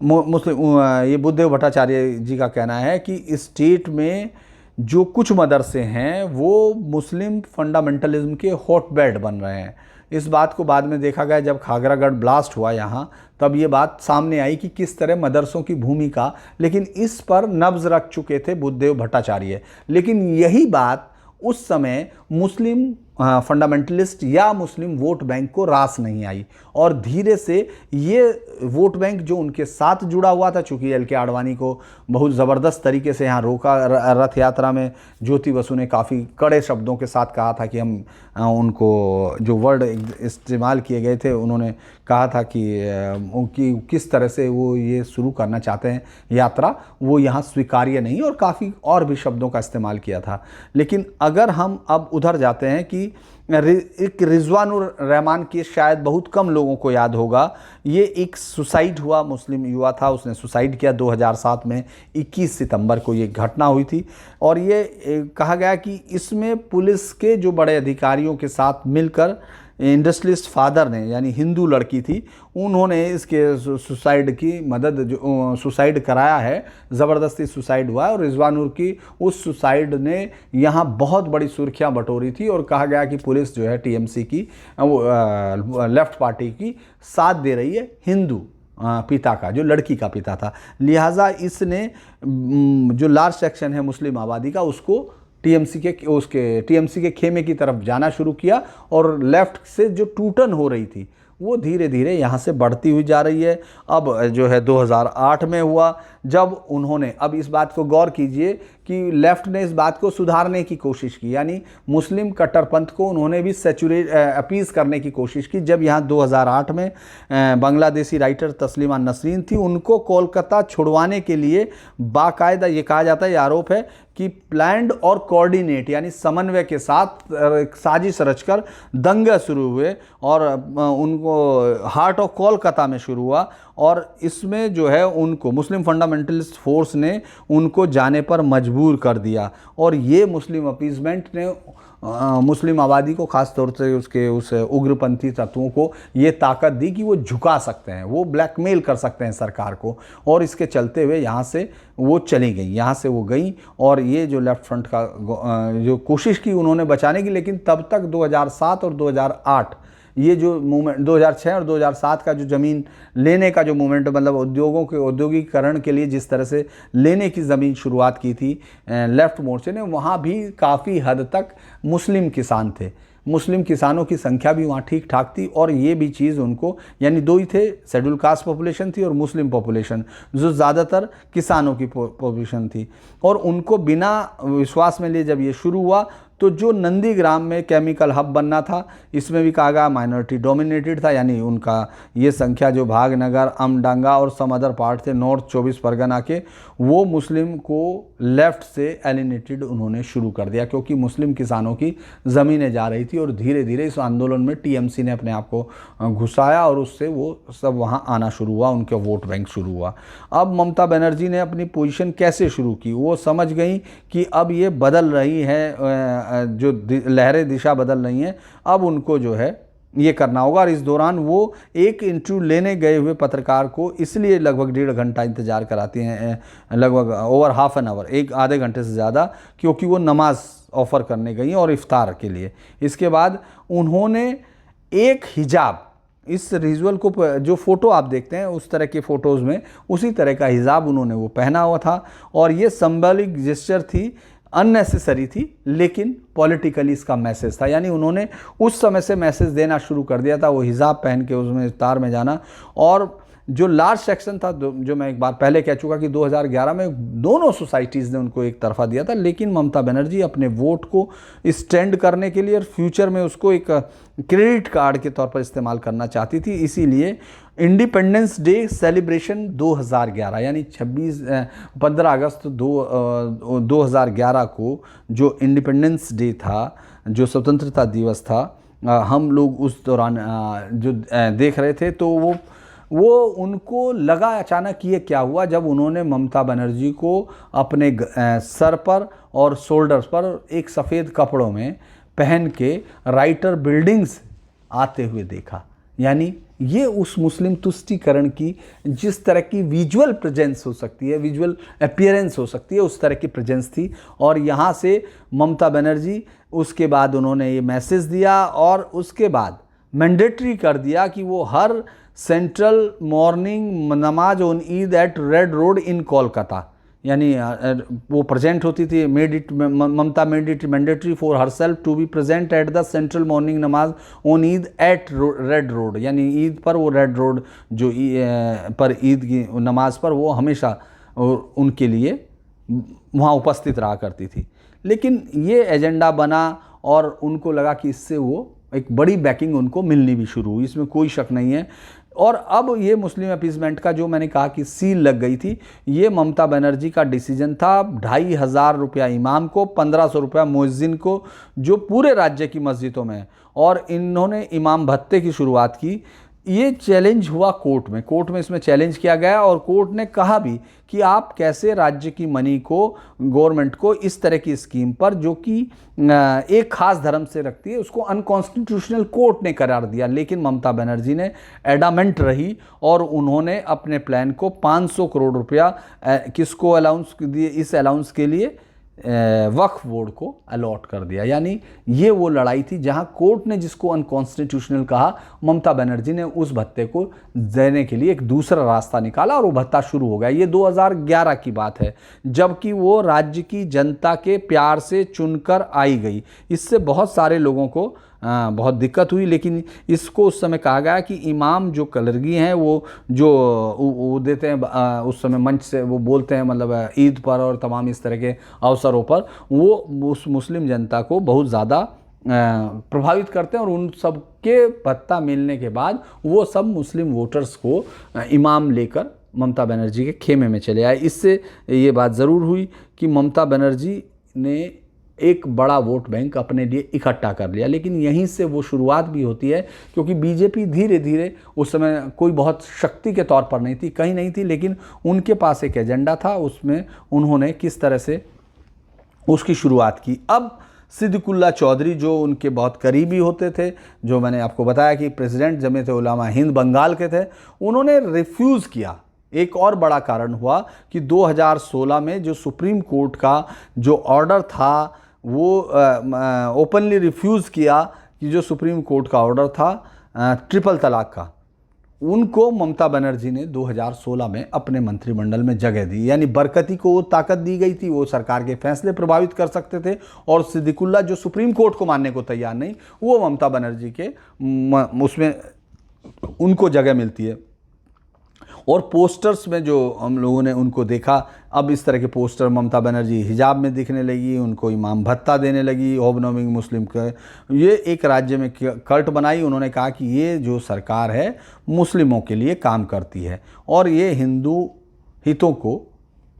ये बुद्धदेव भट्टाचार्य जी का कहना है कि स्टेट में जो कुछ मदरसे हैं वो मुस्लिम फंडामेंटलिज्म के हॉटबेड बन रहे हैं। इस बात को बाद में देखा गया जब खागरागढ़ ब्लास्ट हुआ यहाँ, तब ये बात सामने आई कि किस तरह मदरसों की भूमिका, लेकिन इस पर नब्ज रख चुके थे बुद्धदेव भट्टाचार्य। लेकिन यही बात उस समय मुस्लिम फंडामेंटलिस्ट या मुस्लिम वोट बैंक को रास नहीं आई और धीरे से ये वोट बैंक जो उनके साथ जुड़ा हुआ था, चूंकि एल के आडवाणी को बहुत ज़बरदस्त तरीके से यहाँ रोका, रथ यात्रा में ज्योति बसु ने काफ़ी कड़े शब्दों के साथ कहा था कि हम उनको जो वर्ड इस्तेमाल किए गए थे, उन्होंने कहा था कि किस तरह से वो ये शुरू करना चाहते हैं यात्रा, वो यहाँ स्वीकार्य नहीं, और काफ़ी और भी शब्दों का इस्तेमाल किया था। लेकिन अगर हम अब उधर जाते हैं कि एक रिजवानुर रहमान की शायद बहुत कम लोगों को याद होगा, ये एक सुसाइड हुआ, मुस्लिम युवा था, उसने सुसाइड किया 2007 में 21 सितंबर को ये घटना हुई थी। और ये कहा गया कि इसमें पुलिस के जो बड़े अधिकारियों के साथ मिलकर इंडस्ट्रियलिस्ट फादर ने, यानी हिंदू लड़की थी, उन्होंने इसके सुसाइड की मदद, जो सुसाइड कराया है, ज़बरदस्ती सुसाइड हुआ है। और रिजवानुर की उस सुसाइड ने यहाँ बहुत बड़ी सुर्खियाँ बटोरी थी और कहा गया कि पुलिस जो है टीएमसी की, लेफ्ट पार्टी की साथ दे रही है हिंदू पिता का, जो लड़की का पिता था। लिहाजा इसने जो लार्ज सेक्शन है मुस्लिम आबादी का, उसको टीएमसी के खेमे की तरफ जाना शुरू किया और लेफ्ट से जो टूटन हो रही थी वो धीरे धीरे यहाँ से बढ़ती हुई जा रही है। अब जो है 2008 में हुआ, जब उन्होंने, अब इस बात को गौर कीजिए कि लेफ्ट ने इस बात को सुधारने की कोशिश की, यानी मुस्लिम कट्टरपंथ को उन्होंने भी अपीज़ करने की कोशिश की। जब यहाँ 2008 में बांग्लादेशी राइटर तस्लीमा नसरीन थी, उनको कोलकाता छुड़वाने के लिए बाकायदा ये कहा जाता है, ये आरोप है कि प्लान्ड और कोऑर्डिनेट, यानी समन्वय के साथ साजिश रचकर दंगे शुरू हुए और उनको हार्ट ऑफ कोलकाता में शुरू हुआ। और इसमें जो है उनको मुस्लिम फंडामेंटलिस्ट फोर्स ने उनको जाने पर मजबूर कर दिया। और ये मुस्लिम अपीजमेंट ने मुस्लिम आबादी को, ख़ास तौर से उसके उस उग्रपंथी तत्वों को ये ताकत दी कि वो झुका सकते हैं, वो ब्लैकमेल कर सकते हैं सरकार को। और इसके चलते हुए यहाँ से वो चली गई, यहाँ से वो गई। और ये जो लेफ्ट फ्रंट का जो कोशिश की उन्होंने बचाने की, लेकिन तब तक 2007 और 2008 ये जो मूवमेंट, 2006 और 2007 का जो ज़मीन लेने का जो मूवमेंट, मतलब उद्योगों के औद्योगिकरण के लिए जिस तरह से लेने की ज़मीन शुरुआत की थी लेफ्ट मोर्चे ने, वहाँ भी काफ़ी हद तक मुस्लिम किसान थे। मुस्लिम किसानों की संख्या भी वहाँ ठीक ठाक थी। और ये भी चीज़ उनको, यानी दो ही थे, शेड्यूल कास्ट पॉपुलेशन थी और मुस्लिम पॉपुलेशन, जो ज़्यादातर किसानों की पॉपुलेशन थी। और उनको बिना विश्वास में लिए जब ये शुरू हुआ, तो जो नंदीग्राम में केमिकल हब बनना था, इसमें भी कहा गया माइनॉरिटी डोमिनेटेड था, यानी उनका ये संख्या जो भागनगर, अमडांगा और सम अदर पार्ट थे नॉर्थ 24 परगना के, वो मुस्लिम को लेफ़्ट से एलिनेटेड उन्होंने शुरू कर दिया, क्योंकि मुस्लिम किसानों की ज़मीनें जा रही थी। और धीरे धीरे इस आंदोलन में टीएमसी ने अपने आप को घुसाया और उससे वो सब वहाँ आना शुरू हुआ, उनके वोट बैंक शुरू हुआ। अब ममता बनर्जी ने अपनी पोजीशन कैसे शुरू की, वो समझ गई कि अब ये बदल रही है, जो लहरें दिशा बदल रही हैं, अब उनको जो है ये करना होगा। और इस दौरान वो एक इंटरव्यू लेने गए हुए पत्रकार को इसलिए लगभग 1.5 घंटा इंतज़ार कराती हैं, लगभग ओवर हाफ एन आवर, एक आधे घंटे से ज़्यादा, क्योंकि वो नमाज ऑफ़र करने गई और इफ्तार के लिए। इसके बाद उन्होंने एक हिजाब, इस रिजुअल को, जो फ़ोटो आप देखते हैं उस तरह के फ़ोटोज़ में उसी तरह का हिजाब उन्होंने वो पहना हुआ था। और ये सिंबॉलिक जेस्चर थी, अननेसेसरी थी, लेकिन पॉलिटिकली इसका मैसेज था। यानी उन्होंने उस समय से मैसेज देना शुरू कर दिया था, वो हिजाब पहन के उसमें इफ्तार में जाना। और जो लार्ज सेक्शन था, जो मैं एक बार पहले कह चुका कि 2011 में दोनों सोसाइटीज़ ने उनको एक तरफा दिया था, लेकिन ममता बनर्जी अपने वोट को स्टैंड करने के लिए और फ्यूचर में उसको एक क्रेडिट कार्ड के तौर पर इस्तेमाल करना चाहती थी। इसीलिए इंडिपेंडेंस डे सेलिब्रेशन 2011, यानी 15 अगस्त 2011 को जो इंडिपेंडेंस डे था, जो स्वतंत्रता दिवस था, हम लोग उस दौरान जो देख रहे थे, तो वो उनको लगा अचानक ये क्या हुआ, जब उन्होंने ममता बनर्जी को अपने सर पर और शोल्डर्स पर एक सफ़ेद कपड़ों में पहन के राइटर बिल्डिंग्स आते हुए देखा। यानी ये उस मुस्लिम तुष्टीकरण की जिस तरह की विजुअल प्रेजेंस हो सकती है, विजुअल अपीयरेंस हो सकती है, उस तरह की प्रेजेंस थी। और यहाँ से ममता बनर्जी, उसके बाद उन्होंने ये मैसेज दिया और उसके बाद मैंडेटरी कर दिया कि वो हर central morning namaz on Eid at Red Road in Kolkata, यानी वो प्रेजेंट होती थी। Mamata made it mandatory for herself to be present at the central morning namaz on Eid at Red Road, यानी ईद पर वो रेड रोड जो पर ईद की नमाज पर वो हमेशा उनके लिए वहाँ उपस्थित रहा करती थी। लेकिन ये एजेंडा बना और उनको लगा कि इससे वो एक बड़ी बैकिंग उनको मिलनी भी शुरू हुई, इसमें कोई शक नहीं है। और अब ये मुस्लिम अपीसमेंट का जो मैंने कहा कि सील लग गई थी, ये ममता बनर्जी का डिसीजन था। 2500 रुपया इमाम को, 1500 रुपया मुअज्जिन को, जो पूरे राज्य की मस्जिदों में, और इन्होंने इमाम भत्ते की शुरुआत की। ये चैलेंज हुआ कोर्ट में इसमें चैलेंज किया गया और कोर्ट ने कहा भी कि आप कैसे राज्य की मनी को, गवर्नमेंट को इस तरह की स्कीम पर जो कि एक खास धर्म से रखती है, उसको अनकॉन्स्टिट्यूशनल कोर्ट ने करार दिया। लेकिन ममता बनर्जी ने एडामेंट रही और उन्होंने अपने प्लान को 500 करोड़ रुपया किसको अलाउंस दिए, इस अलाउंस के लिए वक्फ बोर्ड को अलॉट कर दिया। यानी ये वो लड़ाई थी जहां कोर्ट ने जिसको अनकॉन्स्टिट्यूशनल कहा, ममता बनर्जी ने उस भत्ते को देने के लिए एक दूसरा रास्ता निकाला और वो भत्ता शुरू हो गया। ये 2011 की बात है, जबकि वो राज्य की जनता के प्यार से चुनकर आई गई। इससे बहुत सारे लोगों को बहुत दिक्कत हुई, लेकिन इसको उस समय कहा गया कि इमाम जो कलरगी हैं वो देते हैं उस समय मंच से, वो बोलते हैं मतलब ईद पर और तमाम इस तरह के अवसरों पर, वो उस मुस्लिम जनता को बहुत ज़्यादा प्रभावित करते हैं। और उन सब के पत्ता मिलने के बाद वो सब मुस्लिम वोटर्स को इमाम लेकर ममता बनर्जी के खेमे में चले आए। इससे ये बात ज़रूर हुई कि ममता बनर्जी ने एक बड़ा वोट बैंक अपने लिए इकट्ठा कर लिया। लेकिन यहीं से वो शुरुआत भी होती है, क्योंकि बीजेपी धीरे धीरे, उस समय कोई बहुत शक्ति के तौर पर नहीं थी, कहीं नहीं थी, लेकिन उनके पास एक एजेंडा था, उसमें उन्होंने किस तरह से उसकी शुरुआत की। अब सिद्दीकुल्लाह चौधरी जो उनके बहुत करीबी होते थे, जो मैंने आपको बताया कि प्रेसिडेंट जमीयत उलमा हिंद बंगाल के थे, उन्होंने रिफ्यूज़ किया। एक और बड़ा कारण हुआ कि 2016 में जो सुप्रीम कोर्ट का जो ऑर्डर था वो ओपनली रिफ्यूज़ किया कि जो सुप्रीम कोर्ट का ऑर्डर था ट्रिपल तलाक का, उनको ममता बनर्जी ने 2016 में अपने मंत्रिमंडल में जगह दी। यानी बरकती को वो ताकत दी गई थी, वो सरकार के फैसले प्रभावित कर सकते थे, और सिद्दीकुल्लाह जो सुप्रीम कोर्ट को मानने को तैयार नहीं, वो ममता बनर्जी के उसमें उनको जगह मिलती है। और पोस्टर्स में जो हम लोगों ने उनको देखा, अब इस तरह के पोस्टर ममता बनर्जी हिजाब में दिखने लगी, उनको इमाम भत्ता देने लगी, ओवरवेलमिंग मुस्लिम का ये एक राज्य में कल्ट बनाई। उन्होंने कहा कि ये जो सरकार है मुस्लिमों के लिए काम करती है और ये हिंदू हितों को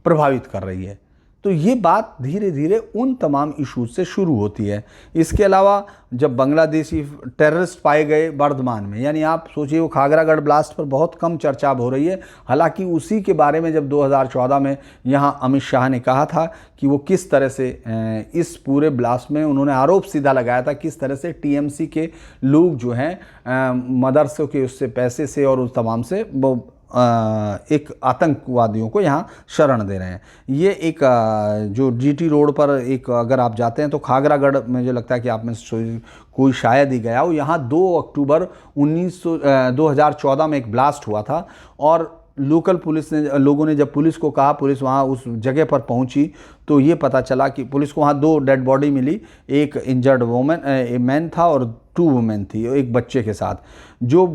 प्रभावित कर रही है। तो ये बात धीरे धीरे उन तमाम इशूज से शुरू होती है। इसके अलावा जब बांग्लादेशी टेररिस्ट पाए गए बर्धमान में, यानी आप सोचिए वो खागरागढ़ ब्लास्ट पर बहुत कम चर्चा हो रही है, हालांकि उसी के बारे में जब 2014 में यहाँ अमित शाह ने कहा था कि वो किस तरह से इस पूरे ब्लास्ट में उन्होंने आरोप सीधा लगाया था, किस तरह से टीएमसी के लोग जो हैं मदरसों के उससे पैसे से और उस तमाम से एक आतंकवादियों को यहाँ शरण दे रहे हैं। ये एक जो जीटी रोड पर एक अगर आप जाते हैं तो खागरागढ़, मुझे लगता है कि आप में कोई शायद ही गया हो, यहाँ 2 अक्टूबर 2014 में एक ब्लास्ट हुआ था और लोकल पुलिस ने, लोगों ने जब पुलिस को कहा, पुलिस वहाँ उस जगह पर पहुँची तो ये पता चला कि पुलिस को वहाँ 2 डेड बॉडी मिली, एक इंजर्ड मैन था और 2 वुमेन थी, एक बच्चे के साथ। जो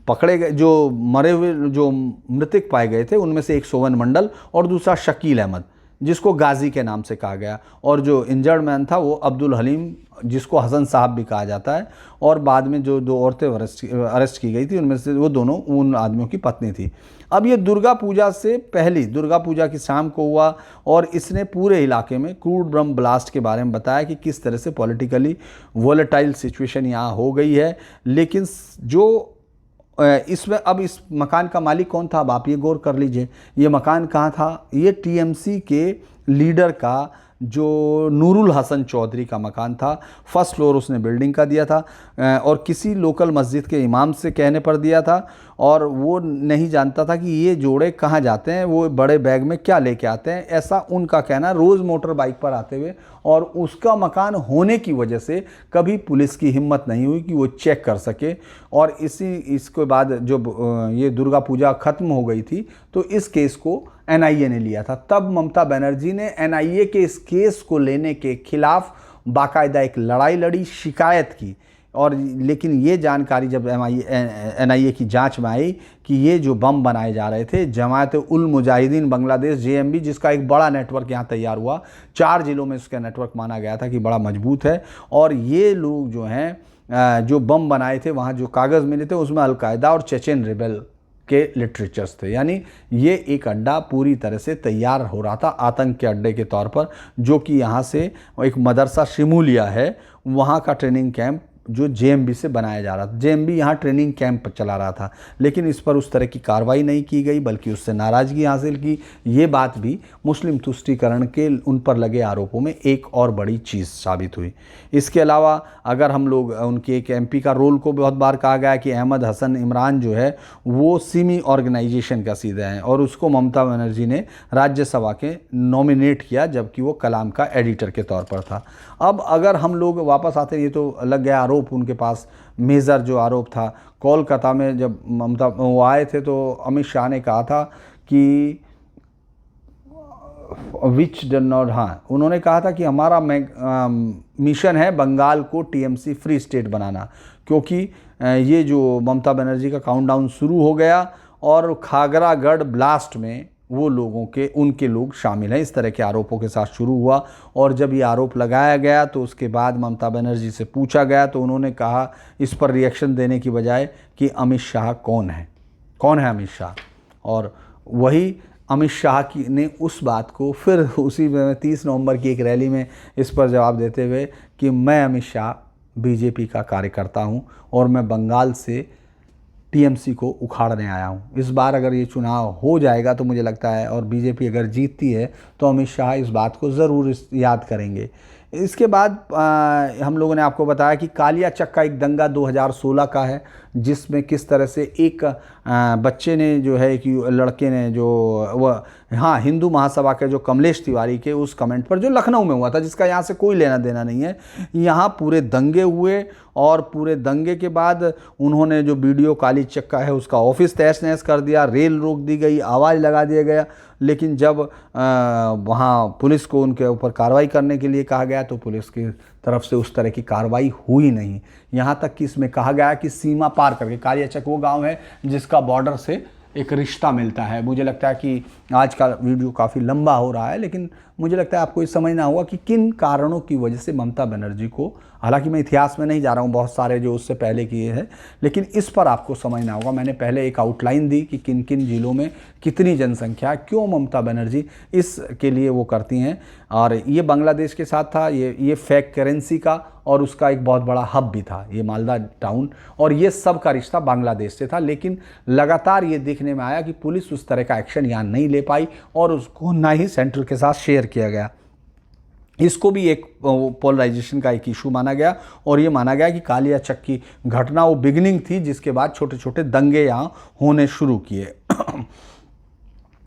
पकड़े गए, जो मरे हुए, जो मृतक पाए गए थे, उनमें से एक सोवन मंडल और दूसरा शकील अहमद, जिसको गाजी के नाम से कहा गया, और जो इंजर्ड मैन था वो अब्दुल हलीम, जिसको हसन साहब भी कहा जाता है। और बाद में जो 2 औरतें अरेस्ट की गई थी, उनमें से वो दोनों उन आदमियों की पत्नी थी। अब ये दुर्गा पूजा से पहली, दुर्गा पूजा की शाम को हुआ और इसने पूरे इलाके में क्रूड बम ब्लास्ट के बारे में बताया कि किस तरह से पॉलिटिकली वोलेटाइल सिचुएशन यहाँ हो गई है। लेकिन जो इसमें अब इस मकान का मालिक कौन था, अब आप ये गौर कर लीजिए, ये मकान कहाँ था, ये टीएमसी के लीडर का जो नूरुल हसन चौधरी का मकान था। फर्स्ट फ्लोर उसने बिल्डिंग का दिया था और किसी लोकल मस्जिद के इमाम से कहने पर दिया था, और वो नहीं जानता था कि ये जोड़े कहाँ जाते हैं, वो बड़े बैग में क्या लेके आते हैं, ऐसा उनका कहना, रोज़ मोटर बाइक पर आते हुए। और उसका मकान होने की वजह से कभी पुलिस की हिम्मत नहीं हुई कि वो चेक कर सके। और इसके बाद जब ये दुर्गा पूजा ख़त्म हो गई थी तो इस केस को एनआईए ने लिया था। तब ममता बनर्जी ने एनआईए के इस केस को लेने के खिलाफ बाकायदा एक लड़ाई लड़ी, शिकायत की। और लेकिन ये जानकारी जब एनआईए की जांच में आई कि ये जो बम बनाए जा रहे थे जमात उल मुजाहिदीन बांग्लादेश जेएमबी, जिसका एक बड़ा नेटवर्क यहाँ तैयार हुआ, 4 जिलों में उसका नेटवर्क माना गया था कि बड़ा मजबूत है, और ये लोग जो हैं जो बम बनाए थे वहाँ जो कागज़ मिले थे उसमें अलकायदा और चेचेन रिबेल के लिटरेचर्स थे। यानी ये एक अड्डा पूरी तरह से तैयार हो रहा था आतंक के अड्डे के तौर पर, जो कि यहाँ से एक मदरसा शिमूलिया है वहाँ का ट्रेनिंग कैंप जो जेएमबी से बनाया जा रहा था। जेएमबी यहाँ ट्रेनिंग कैंप चला रहा था, लेकिन इस पर उस तरह की कार्रवाई नहीं की गई, बल्कि उससे नाराज़गी हासिल की। ये बात भी मुस्लिम तुष्टीकरण के उन पर लगे आरोपों में एक और बड़ी चीज़ साबित हुई। इसके अलावा अगर हम लोग उनके एक एमपी का रोल को बहुत बार कहा गया कि अहमद हसन इमरान जो है वो सिमी ऑर्गेनाइजेशन का सीधा है, और उसको ममता बनर्जी ने राज्यसभा के नॉमिनेट किया, जबकि वो कलाम का एडिटर के तौर पर था। अब अगर हम लोग वापस आते हैं, ये तो लग गया आरोप उनके पास, मेजर जो आरोप था कोलकाता में जब ममता वो आए थे तो अमित शाह ने कहा था कि विच डन नॉट, हाँ उन्होंने कहा था कि हमारा मिशन है बंगाल को टीएमसी फ्री स्टेट बनाना, क्योंकि ये जो ममता बनर्जी का काउंटडाउन शुरू हो गया और खागरागढ़ ब्लास्ट में वो उनके लोग शामिल हैं, इस तरह के आरोपों के साथ शुरू हुआ। और जब ये आरोप लगाया गया तो उसके बाद ममता बनर्जी से पूछा गया तो उन्होंने कहा इस पर रिएक्शन देने की बजाय कि अमित शाह कौन है अमित शाह। और वही अमित शाह ने उस बात को फिर उसी में 30 नवंबर की एक रैली में इस पर जवाब देते हुए कि मैं अमित शाह बीजेपी का कार्यकर्ता हूं और मैं बंगाल से टीएमसी को उखाड़ने आया हूं। इस बार अगर ये चुनाव हो जाएगा तो मुझे लगता है, और बीजेपी अगर जीतती है तो अमित शाह इस बात को ज़रूर याद करेंगे। इसके बाद हम लोगों ने आपको बताया कि कालिया चक का एक दंगा 2016 का है, जिसमें किस तरह से एक बच्चे ने जो है कि लड़के ने जो वह हाँ हिंदू महासभा के जो कमलेश तिवारी के उस कमेंट पर जो लखनऊ में हुआ था, जिसका यहाँ से कोई लेना देना नहीं है, यहाँ पूरे दंगे हुए और पूरे दंगे के बाद उन्होंने जो वीडियो काली चक्का है उसका ऑफिस तहस नहस कर दिया, रेल रोक दी गई, आवाज़ लगा दिया गया। लेकिन जब वहाँ पुलिस को उनके ऊपर कार्रवाई करने के लिए कहा गया तो पुलिस की तरफ से उस तरह की कार्रवाई हुई नहीं। यहाँ तक कि इसमें कहा गया कि सीमा पार करके, कालियाचक वो गांव है जिसका बॉर्डर से एक रिश्ता मिलता है। मुझे लगता है कि आज का वीडियो काफ़ी लंबा हो रहा है, लेकिन मुझे लगता है आपको ये समझना होगा कि किन कारणों की वजह से ममता बनर्जी को, हालांकि मैं इतिहास में नहीं जा रहा हूँ, बहुत सारे जो उससे पहले किए हैं, लेकिन इस पर आपको समझना होगा। मैंने पहले एक आउटलाइन दी कि किन किन जिलों में कितनी जनसंख्या, क्यों ममता बनर्जी इसके लिए वो करती हैं। और ये बांग्लादेश के साथ था, ये फेक करेंसी का और उसका एक बहुत बड़ा हब भी था ये मालदा टाउन, और ये सब का रिश्ता बांग्लादेश से था। लेकिन लगातार ये देखने में आया कि पुलिस उस तरह का एक्शन यहाँ नहीं ले पाई और उसको ना ही सेंट्रल के साथ शेयर किया गया। इसको भी एक पोलराइजेशन का एक इशू माना गया और ये माना गया कि कालियाचक की घटना वो बिगिनिंग थी, जिसके बाद छोटे छोटे दंगे यहाँ होने शुरू किए।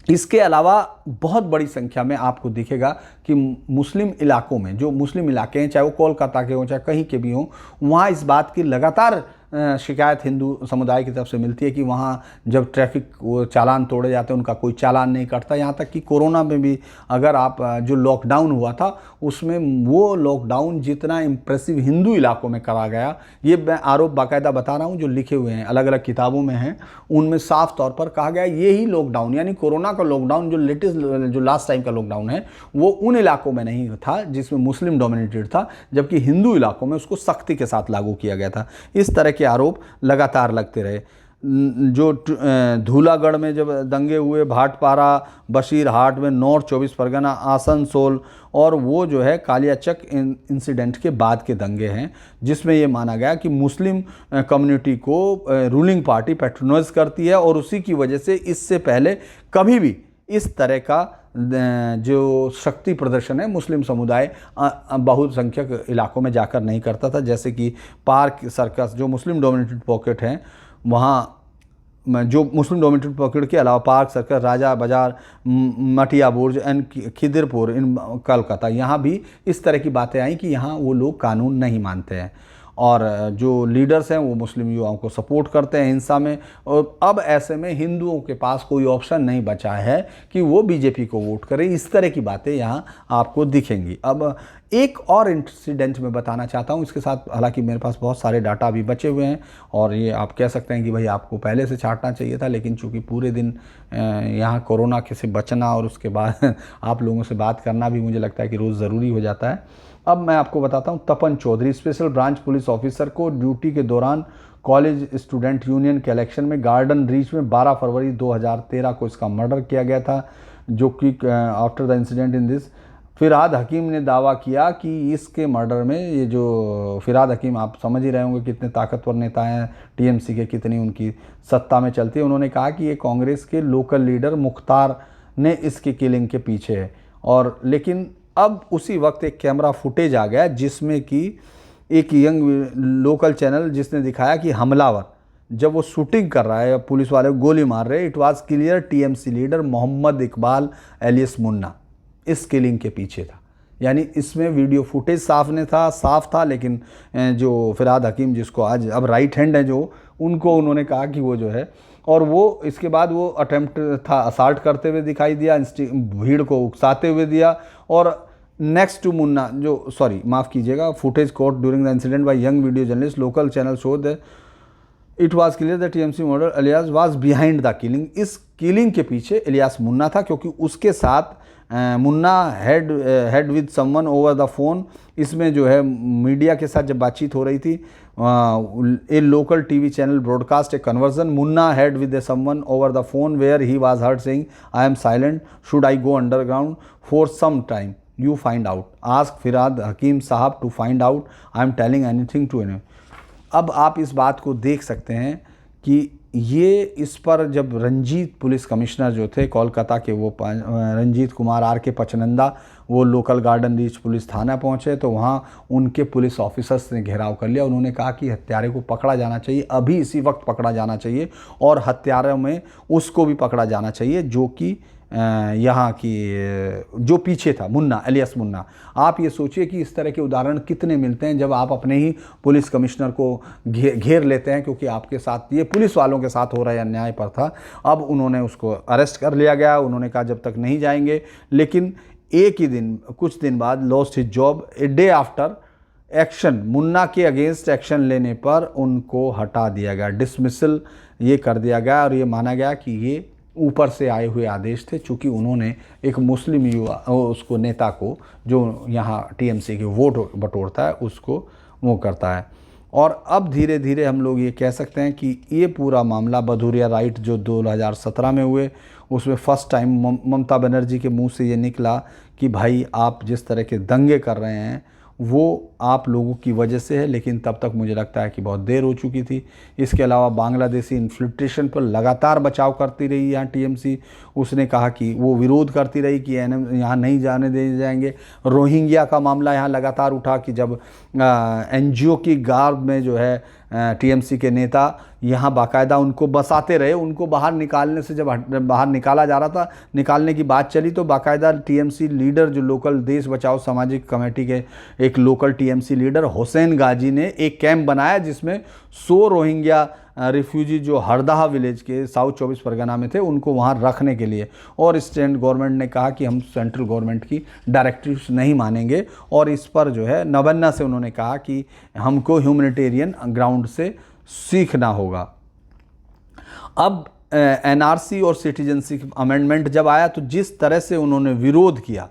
इसके अलावा बहुत बड़ी संख्या में आपको दिखेगा कि मुस्लिम इलाकों में, जो मुस्लिम इलाके हैं, चाहे वो कोलकाता के हों चाहे कहीं के भी हों, वहाँ इस बात की लगातार शिकायत हिंदू समुदाय की तरफ से मिलती है कि वहाँ जब ट्रैफिक चालान तोड़े जाते हैं उनका कोई चालान नहीं कटता। यहाँ तक कि कोरोना में भी अगर आप जो लॉकडाउन हुआ था उसमें वो लॉकडाउन जितना इम्प्रेसिव हिंदू इलाकों में करा गया, ये मैं आरोप बाकायदा बता रहा हूँ जो लिखे हुए हैं, अलग अलग किताबों में हैं, उनमें साफ तौर पर कहा गया यही लॉकडाउन, यानी कोरोना का लॉकडाउन जो लेटेस्ट जो लास्ट टाइम का लॉकडाउन है वो उन इलाकों में नहीं था जिसमें मुस्लिम डोमिनेटेड था, जबकि हिंदू इलाकों में उसको सख्ती के साथ लागू किया गया था। इस तरह के आरोप लगातार लगते रहे। जो धूलागढ़ में जब दंगे हुए, भाटपारा, बशीरहाट में, नॉर्थ 24 परगना, आसनसोल, और वो जो है कालियाचक इंसिडेंट के बाद के दंगे हैं, जिसमें ये माना गया कि मुस्लिम कम्युनिटी को रूलिंग पार्टी पैट्रोनाइज करती है और उसी की वजह से इससे पहले कभी भी इस तरह का जो शक्ति प्रदर्शन है मुस्लिम समुदाय बहुसंख्यक इलाकों में जाकर नहीं करता था। जैसे कि पार्क सर्कस, जो मुस्लिम डोमिनेटेड पॉकेट हैं, वहाँ जो मुस्लिम डोमिनेटेड पॉकेट के अलावा पार्क सर्कस, राजा बाजार, मटिया बुर्ज एंड खिदिरपुर इन कलकत्ता, यहाँ भी इस तरह की बातें आई कि यहाँ वो लोग कानून नहीं मानते हैं। और जो लीडर्स हैं वो मुस्लिम युवाओं को सपोर्ट करते हैं हिंसा में। और अब ऐसे में हिंदुओं के पास कोई ऑप्शन नहीं बचा है कि वो बीजेपी को वोट करें। इस तरह की बातें यहाँ आपको दिखेंगी। अब एक और इंसिडेंट मैं बताना चाहता हूँ इसके साथ, हालांकि मेरे पास बहुत सारे डाटा अभी बचे हुए हैं और ये आप कह सकते हैं कि भाई आपको पहले से छांटना चाहिए था, लेकिन चूंकि पूरे दिन यहाँ कोरोना के से बचना और उसके बाद आप लोगों से बात करना भी मुझे लगता है कि रोज़ ज़रूरी हो जाता है। अब मैं आपको बताता हूँ, Tapan Chaudhary special branch police officer को ड्यूटी के दौरान कॉलेज स्टूडेंट यूनियन के इलेक्शन में गार्डन रीच में 12 फरवरी 2013 को इसका मर्डर किया गया था, जो कि after the incident in this Firhad Hakim ने दावा किया कि इसके मर्डर में, ये जो फिरहाद हकीम आप समझ ही रहे होंगे कितने ताकतवर नेता हैं टीएमसी के, कितनी उनकी सत्ता में चलती है। उन्होंने कहा कि ये कांग्रेस के लोकल लीडर मुख्तार ने इसके किलिंग के पीछे है। और लेकिन अब उसी वक्त एक कैमरा फुटेज आ गया जिसमें कि एक यंग लोकल चैनल जिसने दिखाया कि हमलावर जब वो शूटिंग कर रहा है, पुलिस वाले गोली मार रहे, it was clear TMC leader Mohammad Iqbal alias Munna इस किलिंग के पीछे था। यानी इसमें वीडियो फुटेज साफ था, लेकिन जो फिरहाद हकीम जिसको आज अब राइट हैंड है जो, उनको उन्होंने कहा कि वो जो है, और वो इसके बाद वो अटेम्प्ट था असाल्ट करते हुए दिखाई दिया, भीड़ को उकसाते हुए दिया। और नेक्स्ट टू मुन्ना माफ़ कीजिएगा, footage caught during the incident by young video journalist local channel show the it was clear that TMC murder Ilyas was behind the killing. इस किलिंग के पीछे इलियास मुन्ना था, क्योंकि उसके साथ Munna had with someone over the phone. इसमें जो है मीडिया के साथ जब बातचीत हो रही थी, a local TV channel broadcast a conversation, Munna had with someone over the phone where he was heard saying I am silent, should I go underground for some time, you find out, ask Firhad Hakim sahab to find out, I am telling anything to any. अब आप इस बात को देख सकते हैं कि ये इस पर जब रंजीत पुलिस कमिश्नर जो थे कोलकाता के, वो रंजीत कुमार आर के पचनंदा, वो लोकल गार्डन रीच पुलिस थाना पहुंचे तो वहाँ उनके पुलिस ऑफिसर्स ने घेराव कर लिया। उन्होंने कहा कि हत्यारे को पकड़ा जाना चाहिए, अभी इसी वक्त पकड़ा जाना चाहिए, और हत्यारों में उसको भी पकड़ा जाना चाहिए जो कि यहाँ की जो पीछे था, मुन्ना एलियस मुन्ना। आप ये सोचिए कि इस तरह के उदाहरण कितने मिलते हैं जब आप अपने ही पुलिस कमिश्नर को घेर लेते हैं, क्योंकि आपके साथ ये पुलिस वालों के साथ हो रहा है अन्याय पर था। अब उन्होंने उसको अरेस्ट कर लिया गया, उन्होंने कहा जब तक नहीं जाएंगे, लेकिन एक ही दिन कुछ दिन बाद lost his job a day after action, Munna के अगेंस्ट एक्शन लेने पर उनको हटा दिया गया, डिसमिसल ये कर दिया गया, और ये माना गया कि ये ऊपर से आए हुए आदेश थे, चूँकि उन्होंने एक मुस्लिम युवा उसको नेता को जो यहाँ टीएमसी के वोट बटोरता है उसको वो करता है। और अब धीरे धीरे हम लोग ये कह सकते हैं कि ये पूरा मामला भदौरिया राइट जो 2017 में हुए, उसमें फर्स्ट टाइम ममता बनर्जी के मुंह से ये निकला कि भाई आप जिस तरह के दंगे कर रहे हैं वो आप लोगों की वजह से है, लेकिन तब तक मुझे लगता है कि बहुत देर हो चुकी थी। इसके अलावा बांग्लादेशी इन्फिल्ट्रेशन पर लगातार बचाव करती रही यहाँ टीएमसी, उसने कहा कि वो विरोध करती रही कि यहाँ नहीं जाने दे जाएंगे। रोहिंग्या का मामला यहाँ लगातार उठा कि जब एनजीओ की गार्ड में जो है टीएमसी के नेता यहाँ बाकायदा उनको बसाते रहे, उनको बाहर निकालने से जब बाहर निकाला जा रहा था, निकालने की बात चली तो बाकायदा टीएमसी लीडर जो लोकल देश बचाओ सामाजिक कमेटी के एक लोकल टीएमसी लीडर हुसैन गाजी ने एक कैंप बनाया जिसमें 100 रोहिंग्या रिफ्यूजी जो हरदाहा विलेज के साउथ 24 परगना में थे उनको वहाँ रखने के लिए, और स्टेट गवर्नमेंट ने कहा कि हम सेंट्रल गवर्नमेंट की डायरेक्टिव्स नहीं मानेंगे, और इस पर जो है नवन्ना से उन्होंने कहा कि हमको ह्यूमैनिटेरियन ग्राउंड से सीखना होगा। अब एनआरसी और सिटीजनशिप अमेंडमेंट जब आया तो जिस तरह से उन्होंने विरोध किया,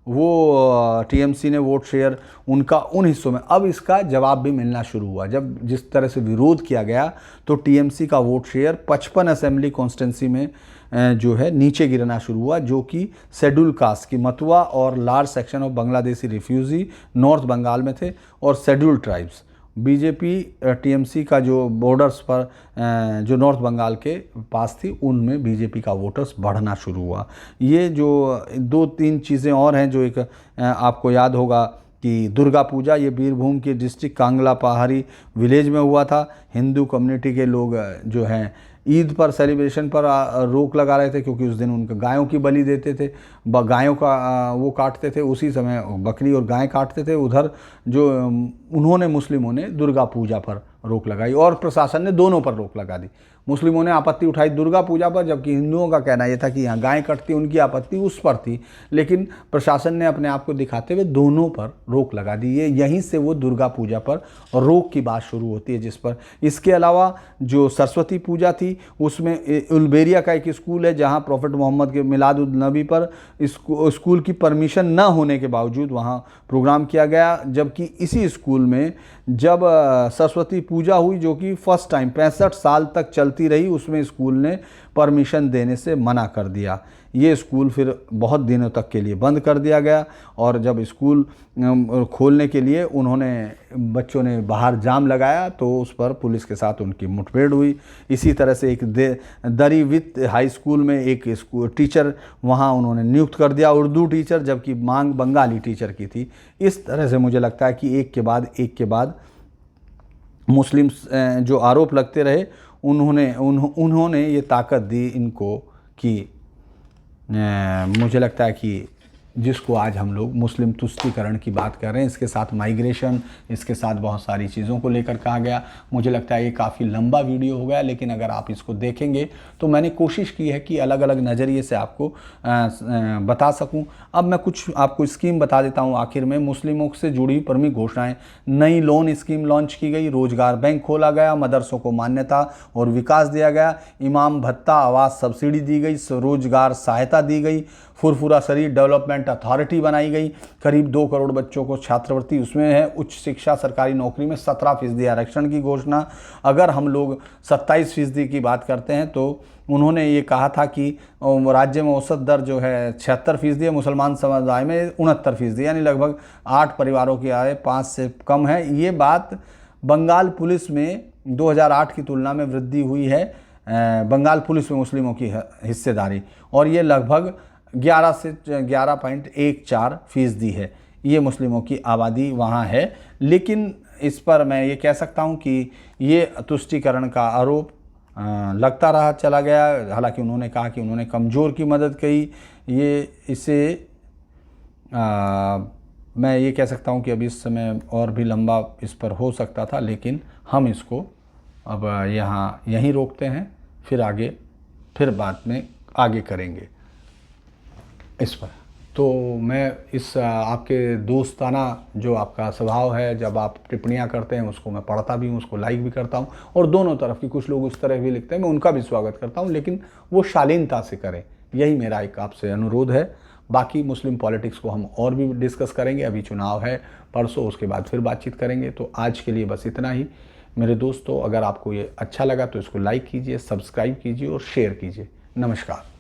वो टीएमसी ने वोट शेयर उनका उन हिस्सों में, अब इसका जवाब भी मिलना शुरू हुआ। जब जिस तरह से विरोध किया गया तो टीएमसी का वोट शेयर 55 असेंबली कॉन्स्टिट्यूंसी में जो है नीचे गिरना शुरू हुआ, जो कि शेड्यूल कास्ट की मतुआ और large section of Bangladeshi refugee North Bengal में थे, और शेड्यूल ट्राइब्स। बीजेपी टीएमसी का जो बॉर्डर्स पर जो नॉर्थ बंगाल के पास थी उनमें बीजेपी का वोटर्स बढ़ना शुरू हुआ। ये जो 2-3 चीज़ें और हैं जो एक आपको याद होगा कि दुर्गा पूजा, ये बीरभूम के डिस्ट्रिक्ट कांगला पहाड़ी विलेज में हुआ था। हिंदू कम्युनिटी के लोग जो हैं ईद पर सेलिब्रेशन पर रोक लगा रहे थे, क्योंकि उस दिन उनके गायों की बलि देते थे, गायों का वो काटते थे, उसी समय बकरी और गाय काटते थे। उधर जो उन्होंने मुस्लिमों ने दुर्गा पूजा पर रोक लगाई और प्रशासन ने दोनों पर रोक लगा दी। मुस्लिमों ने आपत्ति उठाई दुर्गा पूजा पर, जबकि हिंदुओं का कहना यह था कि यहाँ गायें कटती, उनकी आपत्ति उस पर थी। लेकिन प्रशासन ने अपने आप को दिखाते हुए दोनों पर रोक लगा दी। ये यहीं से वो दुर्गा पूजा पर रोक की बात शुरू होती है जिस पर। इसके अलावा जो सरस्वती पूजा थी उसमें उलबेरिया का एक स्कूल है जहाँ प्रॉफेट मोहम्मद के मिलाद उन नबी पर स्कूल की परमिशन न होने के बावजूद वहाँ प्रोग्राम किया गया। जबकि इसी स्कूल में जब सरस्वती पूजा हुई, जो कि फर्स्ट टाइम 65 साल तक चलती रही, उसमें स्कूल ने परमिशन देने से मना कर दिया। ये स्कूल फिर बहुत दिनों तक के लिए बंद कर दिया गया। और जब स्कूल खोलने के लिए बच्चों ने बाहर जाम लगाया तो उस पर पुलिस के साथ उनकी मुठभेड़ हुई। इसी तरह से एक दरी वित्त हाई स्कूल में एक टीचर वहाँ उन्होंने नियुक्त कर दिया, उर्दू टीचर, जबकि मांग बंगाली टीचर की थी। इस तरह से मुझे लगता है कि एक के बाद मुस्लिम जो आरोप लगते रहे, उन्होंने ये ताकत दी इनको कि मुझे लगता है कि जिसको आज हम लोग मुस्लिम तुष्टीकरण की बात कर रहे हैं, इसके साथ माइग्रेशन, इसके साथ बहुत सारी चीज़ों को लेकर कहा गया। मुझे लगता है ये काफ़ी लंबा वीडियो हो गया, लेकिन अगर आप इसको देखेंगे तो मैंने कोशिश की है कि अलग अलग नज़रिए से आपको बता सकूं। अब मैं कुछ आपको स्कीम बता देता हूं आखिर में। मुस्लिमों से जुड़ी प्रमुख घोषणाएं: नई लोन स्कीम लॉन्च की गई, रोजगार बैंक खोला गया, मदरसों को मान्यता और विकास दिया गया, इमाम भत्ता, आवास सब्सिडी दी गई, स्वरोजगार सहायता दी गई, फुरफुरा शरीर डेवलपमेंट अथॉरिटी बनाई गई, करीब 2 करोड़ बच्चों को छात्रवृत्ति उसमें है, उच्च शिक्षा सरकारी नौकरी में 17% आरक्षण की घोषणा। अगर हम लोग 27% की बात करते हैं तो उन्होंने ये कहा था कि राज्य में औसत दर जो है 76% है, मुसलमान समुदाय में 69%, यानी लगभग 8 परिवारों की आय 5 से कम है। ये बात बंगाल पुलिस में 2008 की तुलना में वृद्धि हुई है, बंगाल पुलिस में मुस्लिमों की हिस्सेदारी, और ये लगभग 11 से 11.14% है। ये मुस्लिमों की आबादी वहाँ है। लेकिन इस पर मैं ये कह सकता हूँ कि ये तुष्टीकरण का आरोप लगता रहा चला गया। हालांकि उन्होंने कहा कि उन्होंने कमज़ोर की मदद की। मैं ये कह सकता हूँ कि अभी इस समय और भी लंबा इस पर हो सकता था, लेकिन हम इसको अब यहीं रोकते हैं, फिर बाद में आगे करेंगे इस पर। तो मैं इस आपके दोस्ताना जो आपका स्वभाव है, जब आप टिप्पणियां करते हैं उसको मैं पढ़ता भी हूँ, उसको लाइक भी करता हूँ, और दोनों तरफ की कुछ लोग उस तरह भी लिखते हैं, मैं उनका भी स्वागत करता हूँ, लेकिन वो शालीनता से करें, यही मेरा एक आपसे अनुरोध है। बाकी मुस्लिम पॉलिटिक्स को हम और भी डिस्कस करेंगे, अभी चुनाव है परसों, उसके बाद फिर बातचीत करेंगे। तो आज के लिए बस इतना ही मेरे दोस्तों। अगर आपको ये अच्छा लगा तो इसको लाइक कीजिए, सब्सक्राइब कीजिए और शेयर कीजिए। नमस्कार।